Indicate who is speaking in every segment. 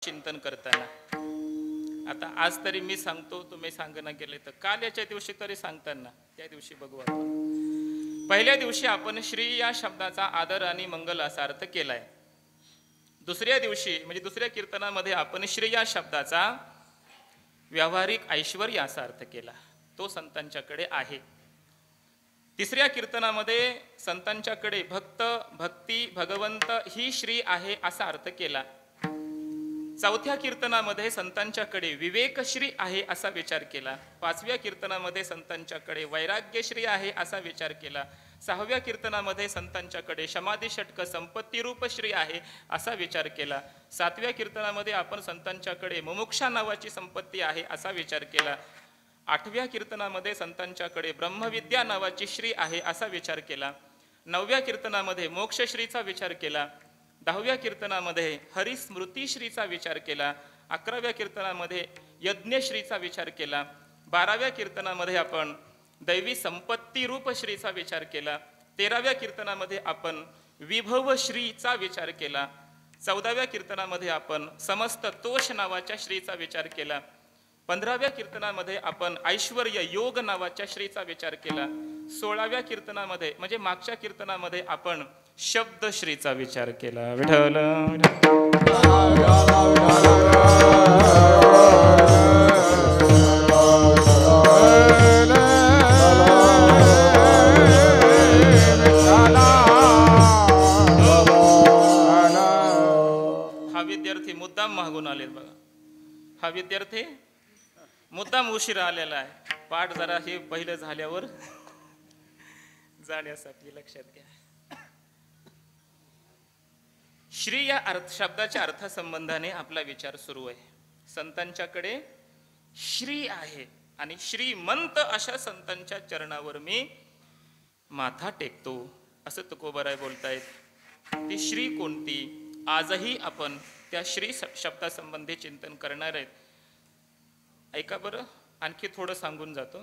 Speaker 1: चिंतन करताना आता आज तरी मी सांगतो, तुम्ही सांगणं गेले तर काल याच्या दिवशी तरी सांगताना त्या दिवशी बघू आपण. पहिल्या दिवशी आपण श्री या शब्दाचा आदर आणि मंगल असा अर्थ केलाय. दुसऱ्या दिवशी म्हणजे दुसऱ्या कीर्तनामध्ये आपण श्री या शब्दाचा व्यावहारिक ऐश्वर्य असा अर्थ केला, तो संतांच्याकडे आहे. तिसऱ्या कीर्तनामध्ये संतांच्याकडे भक्त, भक्ती, भगवंत ही श्री आहे असा अर्थ केला. चौथ्या कीर्तनामध्ये संतांच्याकडे विवेकश्री आहे असा विचार केला. पाचव्या कीर्तनामध्ये संतांच्याकडे वैराग्यश्री आहे असा विचार केला. सहाव्या कीर्तनामध्ये संतांच्याकडे समाधी षटक संपत्ती रूप श्री आहे असा विचार केला. सातव्या कीर्तनामध्ये आपण संतांच्याकडे मुमुक्षा नावाची संपत्ती आहे असा विचार केला. आठव्या कीर्तनामध्ये संतांच्याकडे ब्रह्मविद्या नावाची श्री आहे असा विचार केला. नवव्या कीर्तनामध्ये मोक्षश्रीचा विचार केला. दहाव्या कीर्तनामध्ये हरिस्मृतीश्रीचा विचार केला. 11व्या कीर्तनामध्ये यज्ञश्रीचा विचार केला. 12व्या कीर्तनामध्ये आपण दैवी संपत्ती रूप श्रीचा विचार केला. 13व्या कीर्तनामध्ये आपण विभवश्रीचा विचार केला. 14व्या कीर्तनामध्ये आपण समस्त तोष नावाच्या श्रीचा विचार केला. 15व्या कीर्तनामध्ये आपण ऐश्वर्य योग नावाच्या श्रीचा विचार केला. 16व्या कीर्तनामध्ये म्हणजे मागच्या कीर्तनामध्ये आपण शब्दश्रीचा विचार केला. विठ्ठल हा विद्यार्थी मुद्दाम मागून आले बघा. हा विद्यार्थी मुद्दाम उशिरा आलेला आहे. पाठ जरा हे पहिलं झाल्यावर जाण्यासाठी लक्षात घ्या. श्री या शब्दाच्या अर्थसंबंधाने आपला विचार सुरू आहे. संतांच्याकडे श्री आहे आणि श्रीमंत अशा संतांच्या चरणावर मी माथा टेकतो असं तुकोबाराय बोलतायत. ती श्री कोणती? आजही आपण त्या श्री शब्दासंबंधी चिंतन करणार आहेत. ऐका बरं, आणखी थोडं सांगून जातो.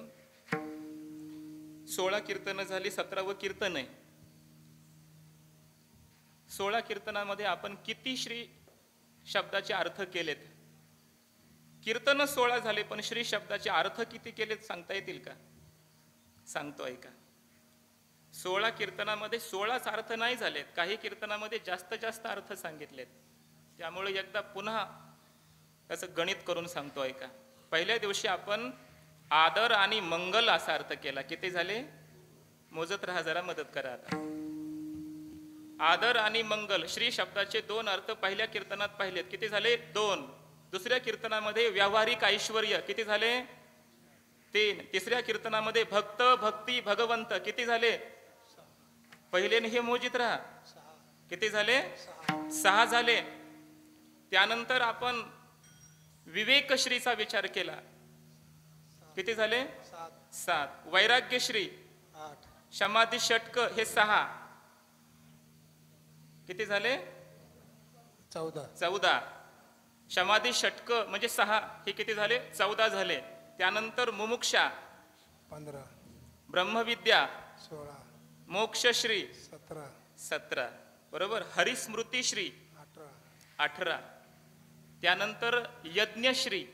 Speaker 1: 16 कीर्तनं झाली, 17वं कीर्तन आहे. 16 कीर्तनामध्ये आपण किती श्री शब्दाचे अर्थ केलेत? कीर्तन 16 झाले, पण श्री शब्दाचे अर्थ किती केलेत सांगता येतील का? सांगतो ऐका. 16 कीर्तनामध्ये 16च अर्थ नाही झालेत, काही कीर्तनामध्ये जास्त अर्थ सांगितलेत. त्यामुळे एकदा पुन्हा त्याचं गणित करून सांगतो ऐका. पहिल्या दिवशी आपण आदर आणि मंगल असा अर्थ केला. किती झाले? मोजत राहा, जरा मदत करा आता. आदर आणि मंगल श्री शब्दाचे 2 अर्थ पहिल्या कीर्तनात पाहिलेत. किती झाले? 2. दुसऱ्या कीर्तनामध्ये व्यावहारिक ऐश्वर्य किती झाले? 3. तिसऱ्या कीर्तनामध्ये भक्त, भक्ती, भगवंत किती झाले? पहिलेने हे मोजित राहा. किती झाले? 6 झाले. त्यानंतर आपण विवेकश्रीचा विचार केला. किती झाले? 7. वैराग्यश्री
Speaker 2: 8.
Speaker 1: समाधी षटक हे 6 किती झाले? 14. समाधी षटक म्हणजे 6 हे किती झाले? 14 झाले. त्यानंतर मुमुक्षा
Speaker 2: 15.
Speaker 1: ब्रह्मविद्या
Speaker 2: 16.
Speaker 1: मोक्षश्री
Speaker 2: 17.
Speaker 1: बरोबर. हरिस्मृतीश्री 18. त्यानंतर यज्ञश्री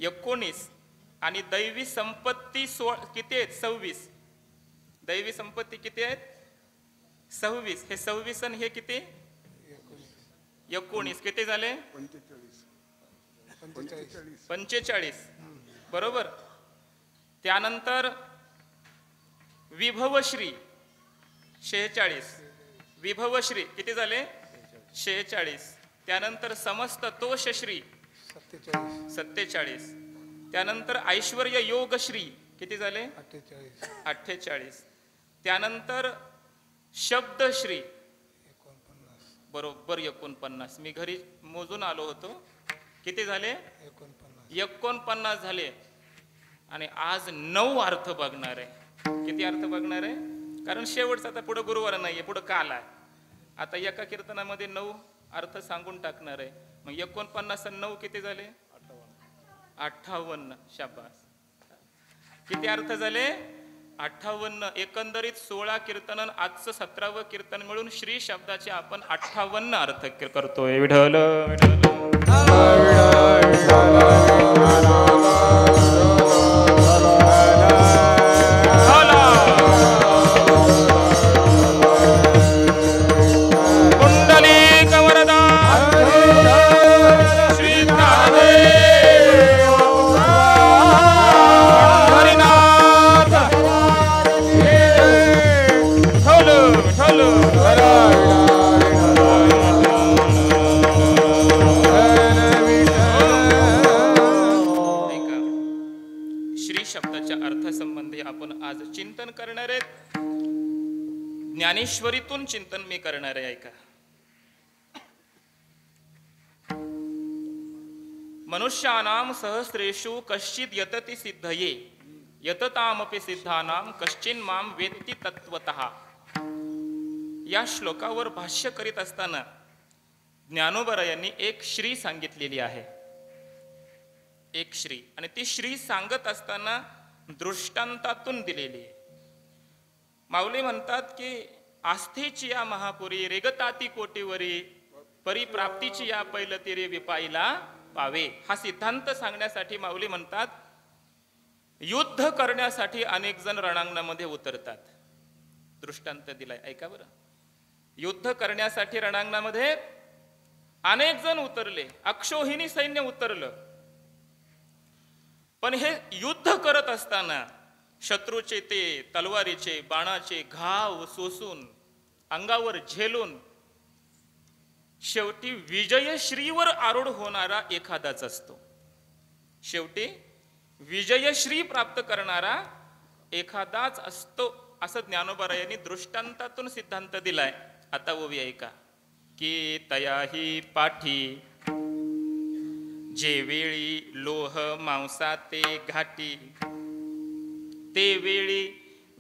Speaker 1: 19 आणि दैवी संपत्ती किती आहेत? 26. दैवी संपत्ती किती आहेत? 26. हे 26 आणि हे किती? 19 किती झाले? 45. बरोबर. त्यानंतर विभवश्री 46. विभवश्री किती झाले? 46. त्यानंतर समस्त तोषश्री 47. त्यानंतर ऐश्वर्य योगश्री किती झाले? 48. त्यानंतर शब्दश्री बरोबर 49. मी घरी मोजून आलो होतो. किती झाले? 49 झाले. आणि आज 9 अर्थ बघणार आहे. किती अर्थ बघणार आहे? कारण शेवटचा आता पुढे गुरुवार नाहीये, पुढे काल आहे. आता एका कीर्तनामध्ये 9 अर्थ सांगून टाकणार आहे. मग 49 आणि 9 किती झाले? 58. शाबास. किती अर्थ झाले? 58 एकंदरीत 16 कीर्तन, आजचं 17वं कीर्तन मिळून श्री शब्दाचे आपण 58 अर्थ करतोय. विठ्ठल चिंतन करणार आहेत. ज्ञानेश्वरीतून चिंतन मी करणार आहे. ऐका. मनुष्यानाम सहस्रेषु कश्चित यतति सिद्धये यततामपि सिद्धानाम कश्चिन माम वेत्ति तत्वतः. या श्लोकावर भाष्य करीत असताना ज्ञानोबा यांनी एक श्री सांगितलेली आहे. एक श्री, आणि ती श्री सांगत असताना दृष्टांतातून दिलेली आहे. माऊली म्हणतात की आस्थेची या महापुरी रेगताती कोटीवरी परिप्राप्तीची या पैलती रे विपाईला पावे. हा सिद्धांत सांगण्यासाठी माऊली म्हणतात युद्ध करण्यासाठी अनेक जण रणांगणामध्ये उतरतात. दृष्टांत दिलाय, ऐका बरं. युद्ध करण्यासाठी रणांगणामध्ये अनेक जण उतरले, अक्षोहिणी सैन्य उतरलं. पण हे युद्ध करत असताना शत्रूचे ते तलवारीचे बाणाचे घाव सोसून अंगावर झेलून शेवटी विजयश्रीवर आरूढ होणारा एखादाच असतो. शेवटी विजयश्री प्राप्त करणारा एखादाच असतो, असं ज्ञानोबा यांनी दृष्टांतातून सिद्धांत दिलाय. आता ओवी ऐका की तयाही पाठी जे वेळी लोह मांसा ते घाटी ते वेळी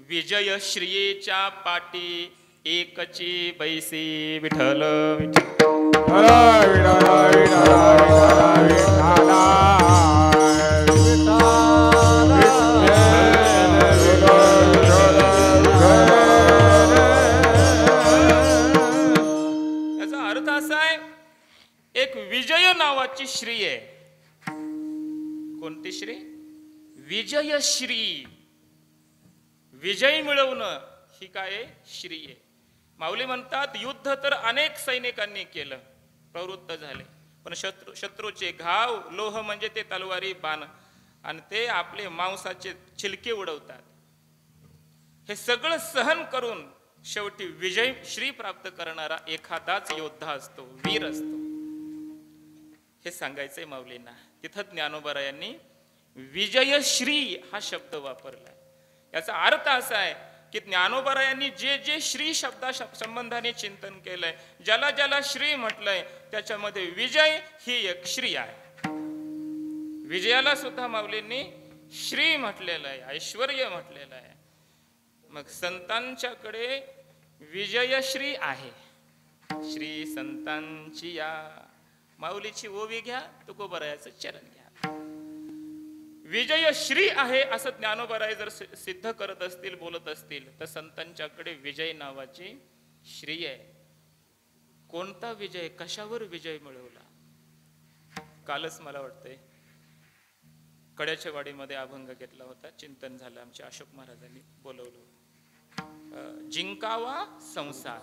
Speaker 1: विजय श्रियेच्या पाटी एकची बैसी. विठ्ठल याचा अर्थ असा आहे, एक विजय नावाची श्री आहे. कोणती श्री? विजयश्री. विजय मिळवणं ही काय श्री आहे. माऊली म्हणतात युद्ध तर अनेक सैनिकांनी केलं, प्रवृत्त झाले, पण शत्रूचे घाव, लोह म्हणजे ते तलवारी बाण, आणि ते आपले मांसाचे छिलके उडवतात. हे सगळं सहन करून शेवटी विजय श्री प्राप्त करणारा एखादाच योद्धा असतो, वीर असतो. हे सांगायचंय माऊलींना. तिथं ज्ञानोबा यांनी विजयश्री हा शब्द वापरला. याचा अर्थ असा आहे की ज्ञानोबा यांनी जे जे श्री शब्दा संबंधाने चिंतन केलंय, ज्याला ज्याला श्री म्हटलंय, त्याच्यामध्ये विजय ही एक श्री आहे. विजयाला सुद्धा माऊलींनी श्री म्हटलेलं आहे, ऐश्वर्य म्हटलेलं आहे. मग संतांच्याकडे विजयश्री आहे. श्री संतांची या माऊलीची ओवी घ्या, तुकोबरायाचं चरण घ्या. विजयश्री आहे असं ज्ञानोबराय जर सिद्ध करत असतील, बोलत असतील, तर संतांच्याकडे विजय नावाची श्री आहे. कोणता विजय? कशावर विजय मिळवला? कालच मला वाटतंय कड्याच्या वाडीमध्ये अभंग घेतला होता, चिंतन झालं, आमच्या अशोक महाराजांनी बोलवलं. जिंकावा संसार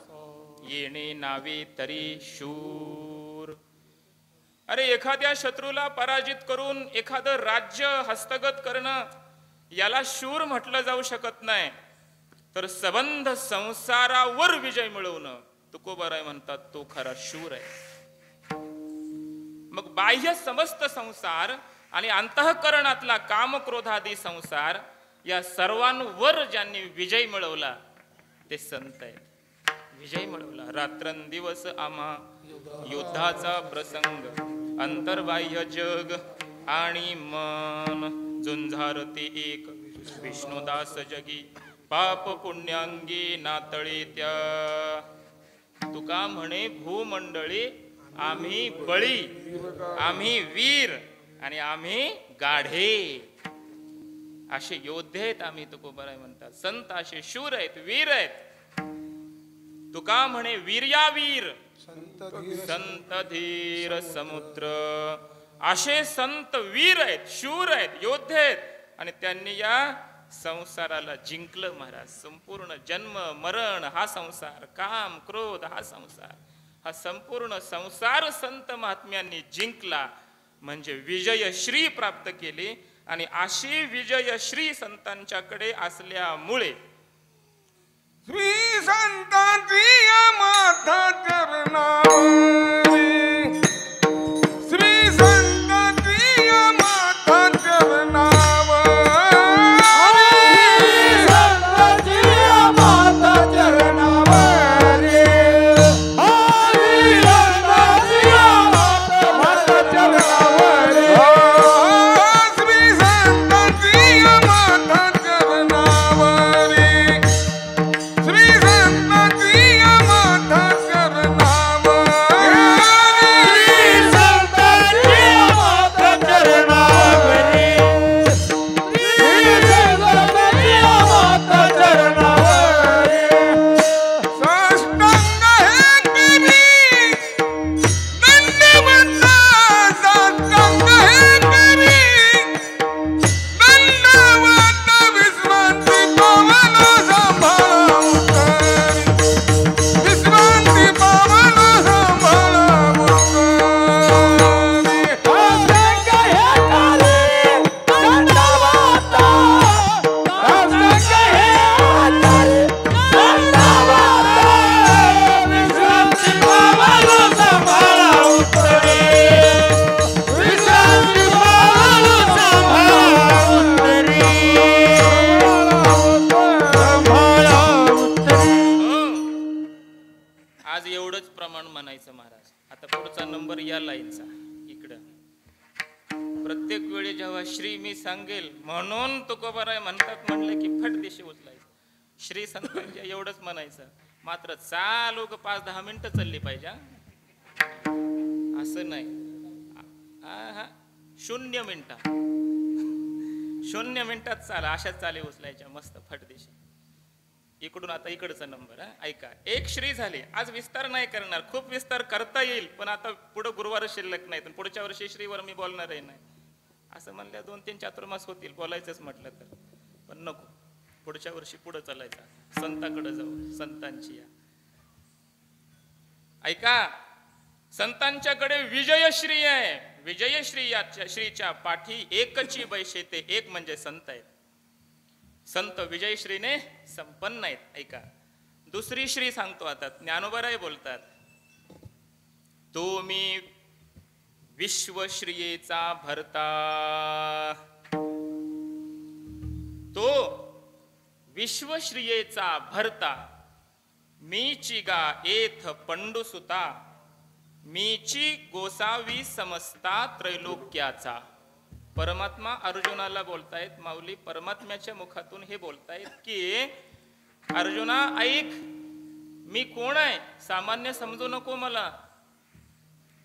Speaker 1: येणे नावे तरी शूर. अरे एखाद्या शत्रूला पराजित करून एखादं राज्य हस्तगत करणं, याला शूर म्हटलं जाऊ शकत नाही. तर संबंध संसारावर विजय मिळवणं, तुकोबाराय म्हणतात तो खरा शूर आहे. मग बाह्य समस्त संसार आणि अंतःकरणातला कामक्रोधादी संसार, या सर्वांवर ज्यांनी विजय मिळवला ते संत आहेत. विजय मिळवला. रात्रंदिवस आम्हा युद्धाचा प्रसंग, अंतर्बाह्य जग आणि मन झुंजारते एक. विष्णुदास जगी पाप पुण्यांगी नातळे त्या. तुका म्हणे भूमंडळी आम्ही बळी, आम्ही वीर आणि आम्ही गाढे. असे योद्धे आहेत आम्ही तुकोबाराय म्हणतात. संत असे शूर आहेत, वीर आहेत. तुका म्हणे वीर्यावीर संत धीर समुद्र. असे संत वीर आहेत, शूर आहेत, योद्धे आहेत. आणि त्यांनी या संसाराला जिंकलं महाराज. संपूर्ण जन्म मरण हा संसार, काम क्रोध हा संसार, हा संपूर्ण संसार संत महात्म्यांनी जिंकला. म्हणजे विजयश्री प्राप्त केली. आणि अशी विजयश्री संतांच्याकडे असल्यामुळे
Speaker 3: श्री संतांची माता चरणावरी, श्री संतांची माता चरणावरी, संतांची माता चरणावरी, माता चरणावरी, श्री संतांची माता चरणावरी, श्री संतांची माता चरणावरी, श्री संतांची माता चरणावरी, श्री संतांची माता चरणावरी. साष्टांग हे करी दंडवत, साष्टांग हे करी दंडवत, विश्रांती पावन सांभाळा उत्तरी, विश्रांती पावन सांभाळा उत्तरी. साष्टांग हे करी दंडवत, साष्टांग हे करी दंडवत, विश्रांती पावन सांभाळा उत्तरी, विश्रांती पावन सांभाळा उत्तरी, सांभाळा उत्तरी.
Speaker 1: आज एवढंच प्रमाण म्हणायचं महाराज. आता पुढचा नंबर या लाईनचा इकडं. प्रत्येक वेळी जेव्हा श्री मी सांगेल म्हणून तुकोबाराय म्हणतात म्हणलं की फट दिशे उचलायचं. श्री संतांच्या एवढंच म्हणायचं. मात्र चालू 5-10 मिनिटं चालली पाहिजे हा. असं नाही. 0 मिनिटात 0 मिनिटात चाला. अशाच चाले उचलायच्या मस्त फट दिशे. इकडून आता इकडचा नंबर हा ऐका. एक श्री झाले. आज विस्तार नाही करणार. खूप विस्तार करता येईल पण आता पुढे गुरुवार शिल्लक नाही. पुढच्या वर्षी श्रीवर मी बोलणारही नाही. असं म्हणल्या 2-3 चातुर्मास होतील बोलायचंच म्हटलं तर. पण नको. पुढच्या वर्षी पुढे चालायचा. संताकडे जाऊ. संतांची या ऐका. संतांच्याकडे विजयश्री आहे. विजयश्री या श्रीच्या पाठी एकची बैशेते. एक म्हणजे संत आहेत. संत विजयश्रीने संपन्न आहेत. ऐका. दुसरी श्री सांगतो आता. ज्ञानोबाराय बोलतात. तो मी विश्वश्रियेचा भरता. तो विश्वश्रियेचा भरता. मीची गा एथ पंडुसुता. मीची गोसावी समजता त्रैलोक्याचा. परमात्मा अर्जुनाला बोलतायत. माऊली परमात्म्याच्या मुखातून हे बोलतायत की अर्जुना ऐक. मी कोण आहे सामान्य समजू नको मला.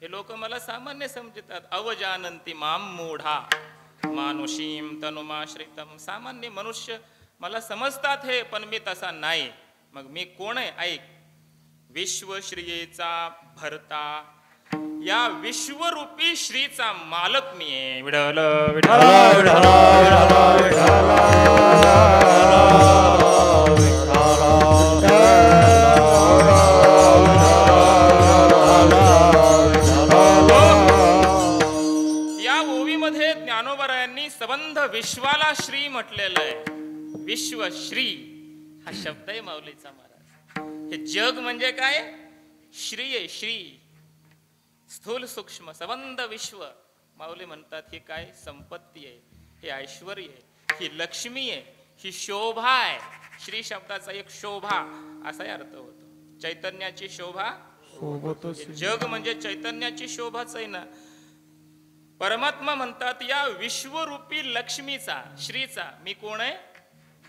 Speaker 1: हे लोक मला सामान्य समजतात. अवजानंती माम मूढा मानुषीम तनुमाश्रितम. सामान्य मनुष्य मला समजतात हे पण मी तसा नाही. मग मी कोण आहे ऐक. विश्वश्रियेचा भरता. या विश्वरूपी श्रीचा मालक मी आहे. विठ्ठल विठ्ठल या ओवीमध्ये ज्ञानोबारायांनी संबंध विश्वाला श्री म्हटलेलं आहे. विश्वश्री हा शब्द आहे माऊलीचा महाराज. हे जग म्हणजे काय. श्री आहे. श्री स्थूल सूक्ष्म संबंध विश्व. माऊली म्हणतात ही काय संपत्ती आहे. हे ऐश्वर्य आहे. ही लक्ष्मी आहे. ही शोभा आहे. श्री शब्दाचा एक शोभा असाही अर्थ होतो. चैतन्याची शोभा. जग म्हणजे चैतन्याची शोभाच आहे ना. परमात्मा म्हणतात या विश्वरूपी लक्ष्मीचा श्रीचा मी कोण आहे.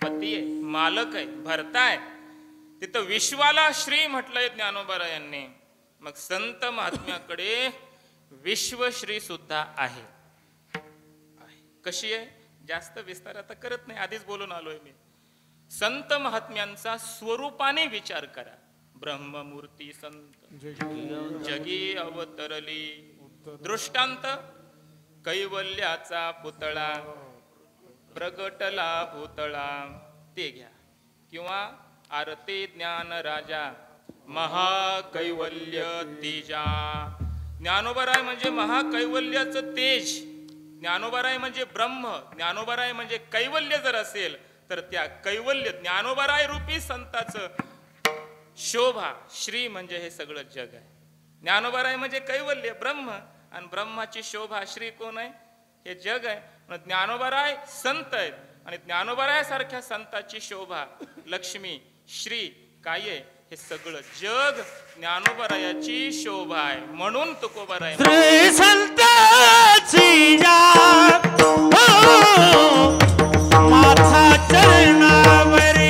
Speaker 1: पती आहे. मालक आहे. भरता आहे. तिथं विश्वाला श्री म्हटलंय ज्ञानोबारायांनी. मग संत महात्म्याकडे विश्वश्री सुद्धा आहे. कशी आहे. जास्त विस्तार आता करत नाही, आधीच बोलून आलोय मी. संत महात्म्यांचा स्वरूपाने विचार करा. ब्रह्ममूर्ती संत जगी अवतरली, दृष्टांत कैवल्याचा पुतळा प्रगटला भूतळा, ते घ्या. किंवा आरते ज्ञान राजा महाकैवल्य तेजा. ज्ञानोबराय म्हणजे महाकैवल्याचं तेज, ज्ञानोबराय म्हणजे ब्रह्म, ज्ञानोबराय म्हणजे कैवल्य जर असेल तर त्या कैवल्य ज्ञानोबराय रूपी संताचं शोभा. श्री म्हणजे हे सगळं जग आहे. ज्ञानोबराय म्हणजे कैवल्य ब्रह्म, आणि ब्रह्माची शोभा श्री कोण आहे? हे जग आहे. ज्ञानोबराय संत आहेत, आणि ज्ञानोबरायासारख्या संताची शोभा लक्ष्मी श्री काय आहे? हे सगळं जग ज्ञानोबरायाची शोभा आहे. म्हणून तुकोबराय
Speaker 3: श्री संताची माथा चरणावरी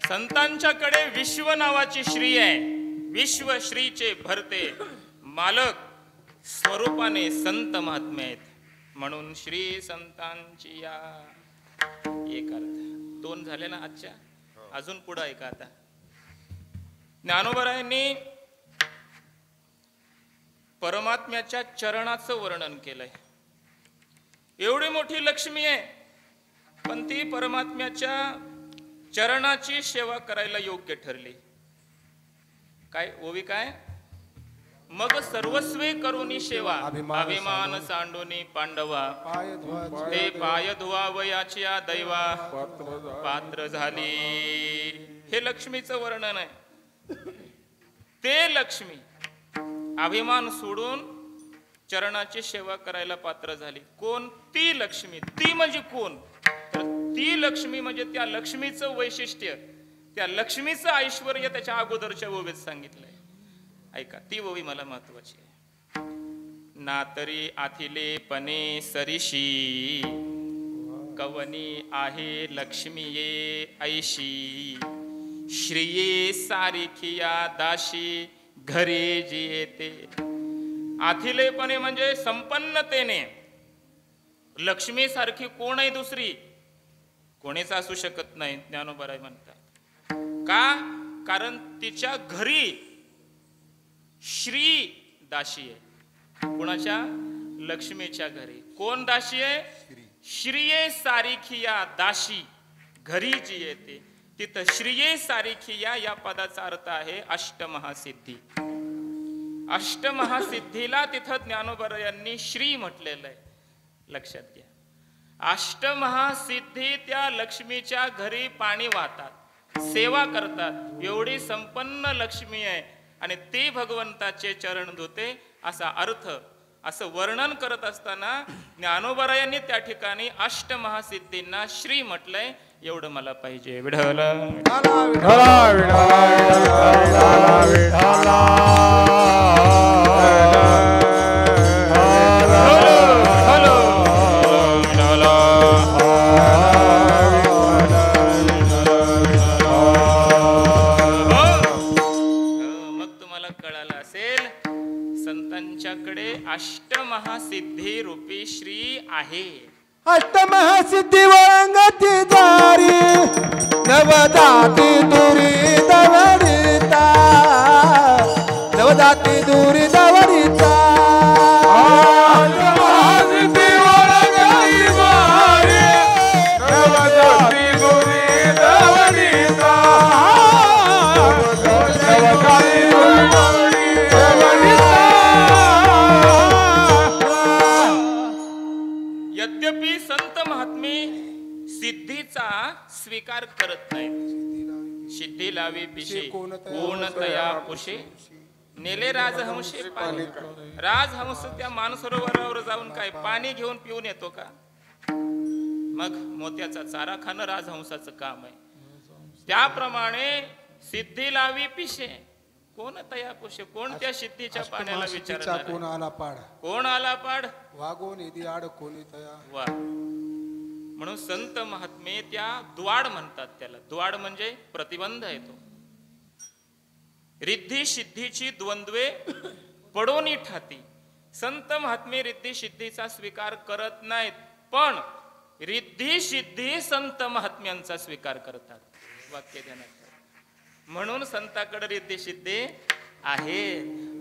Speaker 1: संतांच्याकडे विश्व नावाची श्री आहे. विश्व श्रीचे भरते मालक स्वरूपाने संत महात्मे आहेत. म्हणून श्री संतांची या. एक अर्थ दोन झाले ना आजच्या, अजून पुढे ऐका आता. ज्ञानोबरायांनी परमात्म्याच्या चरणाचं वर्णन केलंय. एवढी मोठी लक्ष्मी आहे, पण ती परमात्म्याच्या चरणाची सेवा करायला योग्य ठरली. काय ओवी काय? मग सर्वस्वे करुनी सेवा, अभिमान सांडोनी पांडवा, ते पाय धुवावयाची दैवा पात्र झाली. हे लक्ष्मीचं वर्णन आहे. ते लक्ष्मी अभिमान सोडून चरणाची सेवा करायला पात्र झाली. कोण? ती लक्ष्मी. ती म्हणजे कोण? तर ती लक्ष्मी म्हणजे त्या लक्ष्मीचं वैशिष्ट्य, त्या लक्ष्मीचं ऐश्वर्य त्याच्या अगोदरच्या ओवीत सांगितलंय. ऐका, ती ओवी मला महत्वाची आहे. नातरी आथिले पणे सरिशी, कवनी आहे लक्ष्मी ये ऐशी, श्रीये सारिखिया दाशी घरे जी येते. आथिलेपणे म्हणजे संपन्नतेने. लक्ष्मी सारखी कोण आहे दुसरी? कोणीच असू शकत नाही, ज्ञानोबराय म्हणतात. का? कारण तिच्या घरी श्री दाशी आहे. कुणाच्या? लक्ष्मीच्या घरी. कोण दाशी आहे? श्रीये सारिखिया दाशी घरी जी येते. तिथं श्रीये सारिखिया या पदाचा अर्थ आहे अष्टमहासिद्धी. अष्टमहासिद्धीला तिथं ज्ञानोबरायांनी श्री म्हटलेलं आहे. लक्षात घ्या. अष्टमहासिद्धी त्या लक्ष्मीच्या घरी पाणी वाहतात, सेवा करतात. एवढी संपन्न लक्ष्मी आहे आणि ती भगवंताचे चरण धुते असा अर्थ. असं वर्णन करत असताना ज्ञानोबरायांनी त्या ठिकाणी अष्टमहासिद्धींना श्री म्हटलंय. एवढं मला पाहिजे. विठ्ठल असेल, संतांच्याकडे अष्टमहासिद्धी रूपी श्री आहे.
Speaker 4: अष्टमहासिद्धी वळंगती दारी नवदाती दुरी दवरिता नवदाती दुरी दवरिता अष्टमहासिद्धी वळंगती दारी नवदाती दुरी दवरिता नवदाती दुरी दवरिता.
Speaker 1: यद्यपि संत महात्मे सिद्धीचा स्वीकार करत नाहीत. सिद्धी लावी पिशे कोणतया पुशे नेले राजहंसे पाणी. राजहंस त्या मानसरोवरावर जाऊन काय पाणी घेऊन पिऊन येतो का? मग मोत्याचा चारा खाणं राजहंसाचं काम आहे. त्याप्रमाणे सिद्धी लावी पिशे कोण तया पुशे, कोणत्या सिद्धीच्या पाण्याला विचारणार?
Speaker 2: कोण आला पाड,
Speaker 1: कोण आला पाड?
Speaker 2: वागो निधी आड कोणी तया.
Speaker 1: वा. म्हणून संत महात्मे त्या द्वाड म्हणतात त्याला. द्वाड म्हणजे प्रतिबंध आहे तो. रिद्धी सिद्धीची द्वंद्वे पडोनी ठाती. संत महात्मे रिद्धी सिद्धीचा स्वीकार करत नाहीत, पण रिद्धी सिद्धी संत महात्म्यांचा स्वीकार करतात. वाक्य ध्यानात ठेवा. म्हणून संताकडे रिद्धी सिद्धी आहे.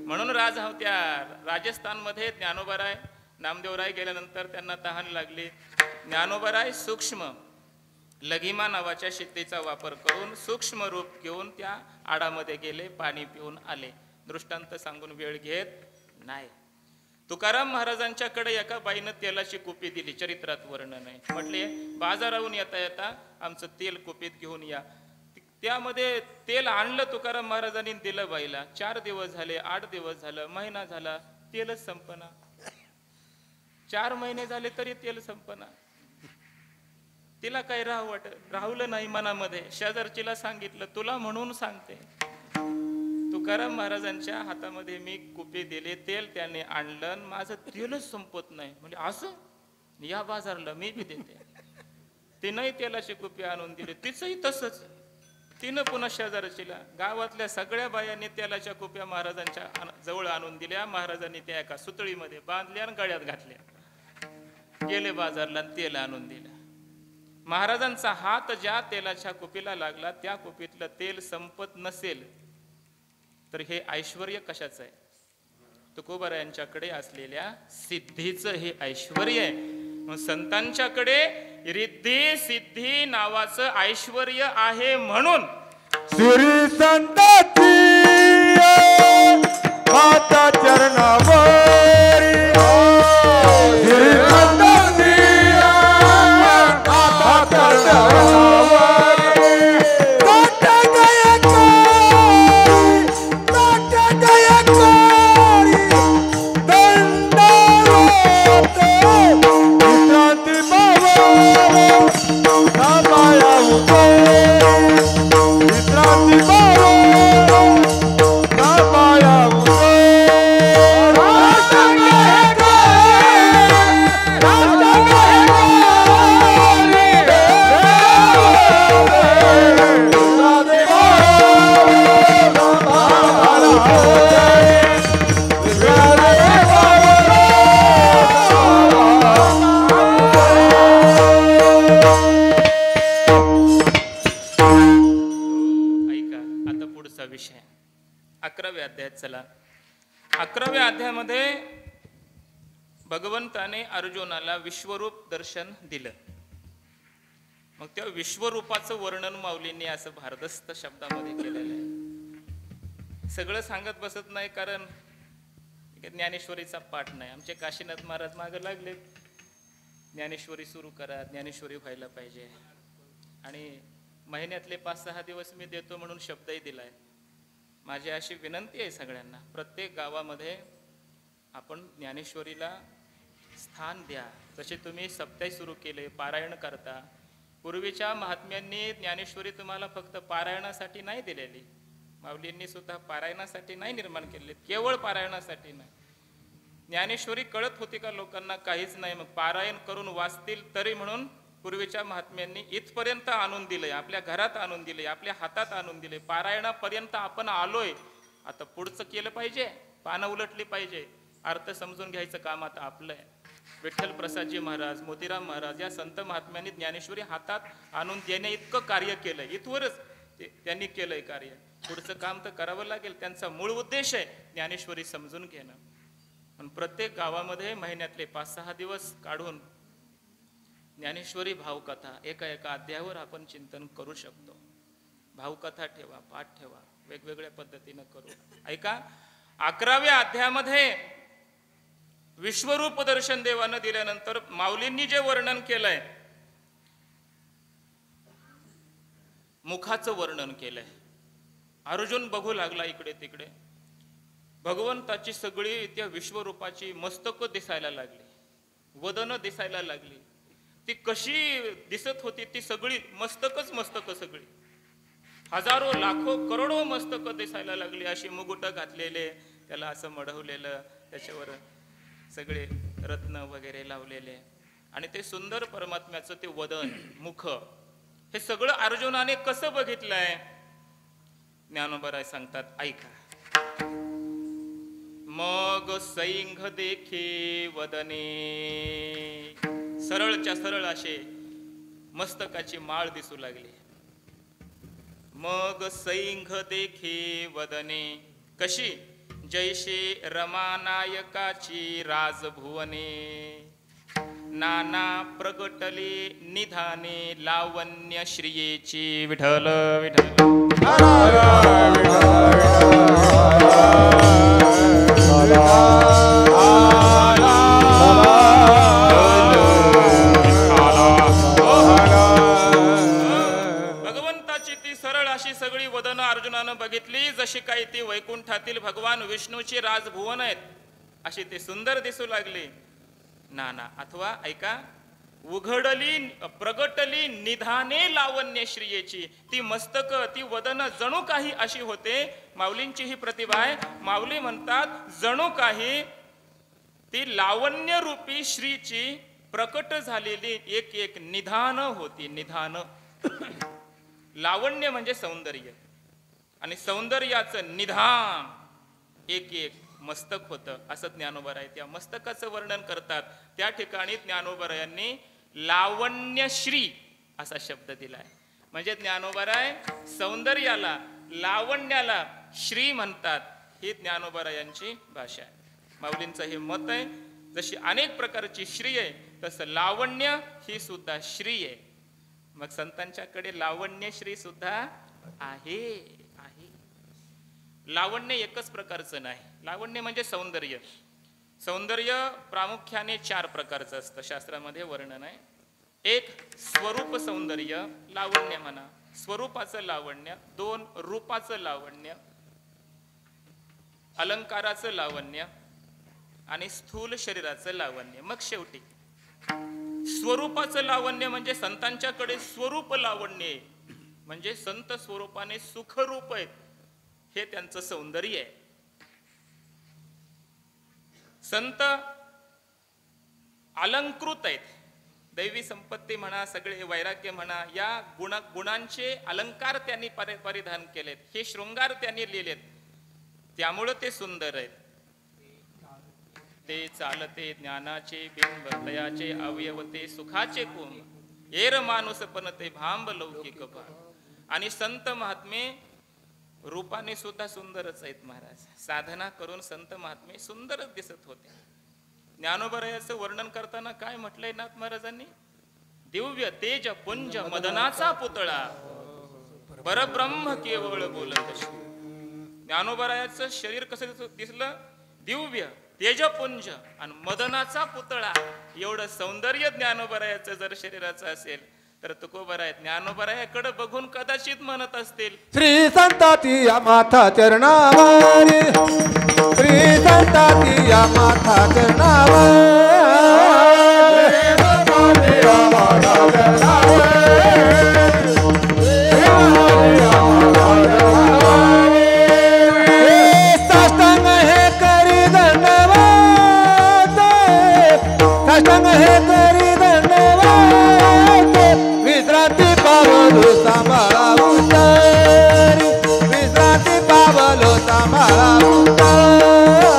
Speaker 1: म्हणून त्या राजस्थानमध्ये ज्ञानोबाराय नामदेवराय गेल्यानंतर त्यांना तहान लागली. ज्ञानोबाराय सूक्ष्म लघिमा नावाच्या सिद्धीचा वापर करून सूक्ष्म रूप घेऊन त्या आडामध्ये गेले, पाणी पिऊन आले. दृष्टांत सांगून वेळ घेत नाही. तुकाराम महाराजांच्याकडे एका बाईनं तेलाची कुपी दिली. चरित्रात वर्णन आहे. म्हटले बाजाराहून येता येता आमचं तेल कुपीत घेऊन या. त्यामध्ये तेल आणलं तुकाराम महाराजांनी, दिलं बाईला. 4 दिवस झाले, 8 दिवस झालं, महिना झाला, तेलच संपना. 4 महिने झाले तरी तेल संपना. तिला काही राहुलं नाही मनामध्ये. शेजारचीला सांगितलं, तुला म्हणून सांगते. तुकाराम महाराजांच्या हातामध्ये मी कुपी दिली, तेल त्याने आणलं, माझं तेलच संपत नाही. म्हणजे असं या बाजारला मी बी देते. तिनंही तेलाची कुपी आणून दिली, तिचंही तसंच. तिनं पुन्हा शेजारचीला. गावातल्या सगळ्या बायांनी तेलाच्या कुप्या महाराजांच्या जवळ आणून दिल्या. महाराजांनी त्या एका सुतळीमध्ये बांधल्या आणि गळ्यात घातल्या. गेले बाजारला, तेल आणून दिलं. महाराजांचा हात ज्या तेलाच्या कुपीला लागला, त्या कुपीतलं तेल संपत नसेल तर हे ऐश्वर्य कशाचं आहे? तुकोबारायांच्याकडे असलेल्या सिद्धीचं हे ऐश्वर्य आहे. संतांच्याकडे रिद्धी सिद्धी नावाचं ऐश्वर्य आहे. म्हणून
Speaker 4: श्री संताची माता चरणावरी श्री संताची माता चरणावरी
Speaker 1: विषय 11व्या अध्यायात चला. 11व्या अध्यायामध्ये भगवंताने अर्जुनाला विश्वरूप दर्शन दिलं. मग त्या विश्वरूपाचं वर्णन माऊलींनी असं भारदस्त शब्दामध्ये केलेलं आहे. सगळं सांगत बसत नाही, कारण ज्ञानेश्वरीचा पाठ नाही. आमचे काशीनाथ महाराज मागे लागले, ज्ञानेश्वरी सुरू करा, ज्ञानेश्वरी व्हायला पाहिजे. आणि महिन्यातले 5-6 दिवस मी देतो म्हणून शब्दही दिलाय. माझी अशी विनंती आहे सगळ्यांना, प्रत्येक गावामध्ये आपण ज्ञानेश्वरीला स्थान द्या. जसे तुम्ही सप्ताह सुरू केले, पारायण करता. पूर्वीच्या महात्म्यांनी ज्ञानेश्वरी तुम्हाला फक्त पारायणासाठी नाही दिलेली, माऊलींनी सुद्धा पारायणासाठी नाही निर्माण केले, केवळ पारायणासाठी नाही. ज्ञानेश्वरी कळत होती का लोकांना? काहीच नाही. मग पारायण करून वाचतील तरी म्हणून पूर्वीच्या महात्म्यांनी इथपर्यंत आणून दिलंय, आपल्या घरात आणून दिले, आपल्या हातात आणून दिले. पारायणापर्यंत आपण आलोय, आता पुढचं केलं पाहिजे. पानं उलटली पाहिजे, अर्थ समजून घ्यायचं काम आता आपलं आहे. विठ्ठल प्रसादजी महाराज, मोतीराम महाराज या संत महात्म्यांनी ज्ञानेश्वरी हातात आणून देणे इतकं कार्य केलंय, इथवरच त्यांनी केलंय कार्य. पुढचं काम तर करावं लागेल. त्यांचा मूळ उद्देश आहे ज्ञानेश्वरी समजून घेणं. पण प्रत्येक गावामध्ये महिन्यातले 5-6 दिवस काढून ज्ञानेश्वरी भावकथा एका अध्यायावर आपण चिंतन करू शकतो. भावकथा ठेवा, पाठ ठेवा, वेगवेगळ्या पद्धतीनं करू. ऐका, 11व्या अध्यायामध्ये विश्वरूप दर्शन देवानं दिल्यानंतर माऊलींनी जे वर्णन केलंय, मुखाचं वर्णन केलंय. अर्जुन बघू लागला इकडे तिकडे. भगवंताची सगळी त्या विश्वरूपाची मस्तक दिसायला लागली, वदन दिसायला लागली. ती कशी दिसत होती, ती सगळी मस्तकच मस्तक, सगळी हजारो लाखो करोडो मस्तक दिसायला लागली. अशी मुकुट घातलेले, त्याला असं मढवलेलं, त्याच्यावर सगळे रत्न वगैरे लावलेले, आणि ते सुंदर परमात्म्याचं ते वदन, मुख, हे सगळं अर्जुनाने कसं बघितलंय? ज्ञानोबराय सांगतात, ऐका. मग सैंघ देखे वदने, सरळच्या सरळ असे मस्तकाची माळ दिसू लागली. मग सैंघ देखे वदने, कशी? जैसे रमानायकाची राजभुवने, नाना प्रगटले निधाने लावण्य श्रियेची. विठ्ठल विठ्ठल भगवंताची ती सरळ अशी सगळी वदन अर्जुनानं बघितली, जशी काही ती वैकुंठातील भगवान विष्णूची राजभुवन आहेत अशी ती सुंदर दिसू लागली. नाना, अथवा ऐका, उघडली प्रगटली निधाने लावण्य श्रियेची. ती मस्तक, ती वदन जणू काही अशी होते. माऊलींची ही प्रतिभा आहे. माऊली म्हणतात जणू काही ती लावण्य रूपी श्रीची प्रकट झालेली एक एक निधान होती. निधान, लावण्य म्हणजे सौंदर्य, आणि सौंदर्याचं निधान एक एक मस्तक होतं, असं ज्ञानोबराय त्या मस्तकाचं वर्णन करतात. त्या ठिकाणी ज्ञानोबरायांनी लावण्यश्री असा शब्द दिलाय. म्हणजे ज्ञानोबराय सौंदर्याला, लावण्याला श्री म्हणतात. ही ज्ञानोबरायांची भाषा आहे. माऊलींचं हे मत आहे. जशी अनेक प्रकारची श्री आहे, तसं लावण्य ही सुद्धा श्री आहे. मग संतांच्याकडे लावण्य श्री सुद्धा आहे. लावण्य एकच प्रकारचं नाही. लावण्य म्हणजे सौंदर्य. सौंदर्य प्रामुख्याने 4 प्रकारचं असतं, शास्त्रामध्ये वर्णन आहे. एक स्वरूप सौंदर्य, लावण्य म्हणा, स्वरूपाचं लावण्य. 2 रूपाचं लावण्य, अलंकाराचं लावण्य, आणि स्थूल शरीराचं लावण्य. मग शेवटी स्वरूपाचं लावण्य म्हणजे संतांच्याकडे स्वरूप लावण्य, म्हणजे संत स्वरूपाने सुखरूप आहेत, हे त्यांचं सौंदर्य आहे. संत अलंकृत आहेत. दैवी संपत्ती म्हणा, सगळे वैराग्य म्हणा, या गुणांचे अलंकार त्यांनी परिधान केलेत, हे शृंगार त्यांनी लिहिलेत, त्यामुळं ते सुंदर आहेत. ते चालते ज्ञानाचे बिंब, तयाचे अवयव ते सुखाचे कुंभ, एर माणूस पण ते भांब लौकिक भाव. आणि संत महात्मे रूपाने सुद्धा सुंदरच आहेत महाराज. साधना करून संत महात्मे सुंदरच दिसत होते. ज्ञानोबरायाचं वर्णन करताना काय म्हटलंय नाथ महाराजांनी? दिव्य तेज पुंज मदनाचा पुतळा, परब्रह्म केवळ बोलत. ज्ञानोबरायाचं शरीर कसं दिसलं? दिव्य तेजपुंज आणि मदनाचा पुतळा. एवढं सौंदर्य ज्ञानोबरायाचं जर शरीराचं असेल तर तुकोबराय ज्ञानोबरायाकडे बघून कदाचित म्हणत असतील,
Speaker 2: श्री संताती या माथा चरणावर, श्री संताती या माथा चरणावर, साष्टांग हे करी दंडवत, साष्टांग हे करी दंडवत, विश्रांती पावलो सांभाळा उतारी, विश्रांती पावलो सांभाळा उतारी.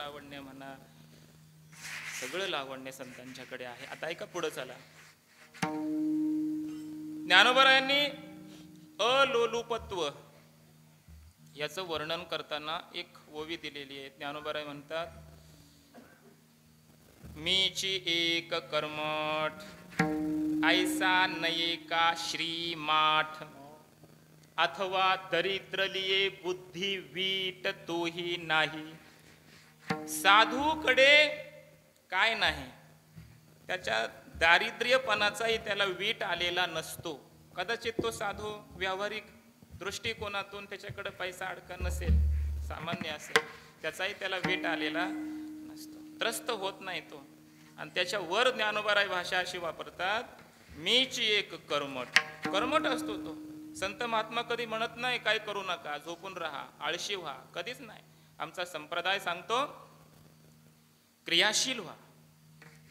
Speaker 1: लावण्य म्हणा, सगळं लावण्य संतांच्याकडे आहे. आता ऐका पुढे चला. ज्ञानोबरायांनी अलोलुपत्व याचं वर्णन करताना एक ओवी दिलेली आहे. ज्ञानोबराय म्हणतात, मीची एक कर्मठ ऐसा नये का श्रीमाठ, अथवा दरिद्र लिये बुद्धी वीट तोही नाही. साधूकडे काय नाही, त्याच्या दारिद्र्यपणाचाही त्याला वीट आलेला नसतो. कदाचित तो साधू व्यावहारिक दृष्टिकोनातून त्याच्याकडे पैसा अडका नसेल, सामान्य असेल, त्याचाही त्याला वीट आलेला नसतो, त्रस्त होत नाही तो. आणि त्याच्यावर ज्ञानोबाराय भाषा अशी वापरतात, मीची एक कर्मठ. कर्मठ असतो तो. संत महात्मा कधी म्हणत नाही काय करू नका, झोपून राहा, आळशी व्हा, कधीच नाही. आमचा संप्रदाय सांगतो क्रियाशील व्हा,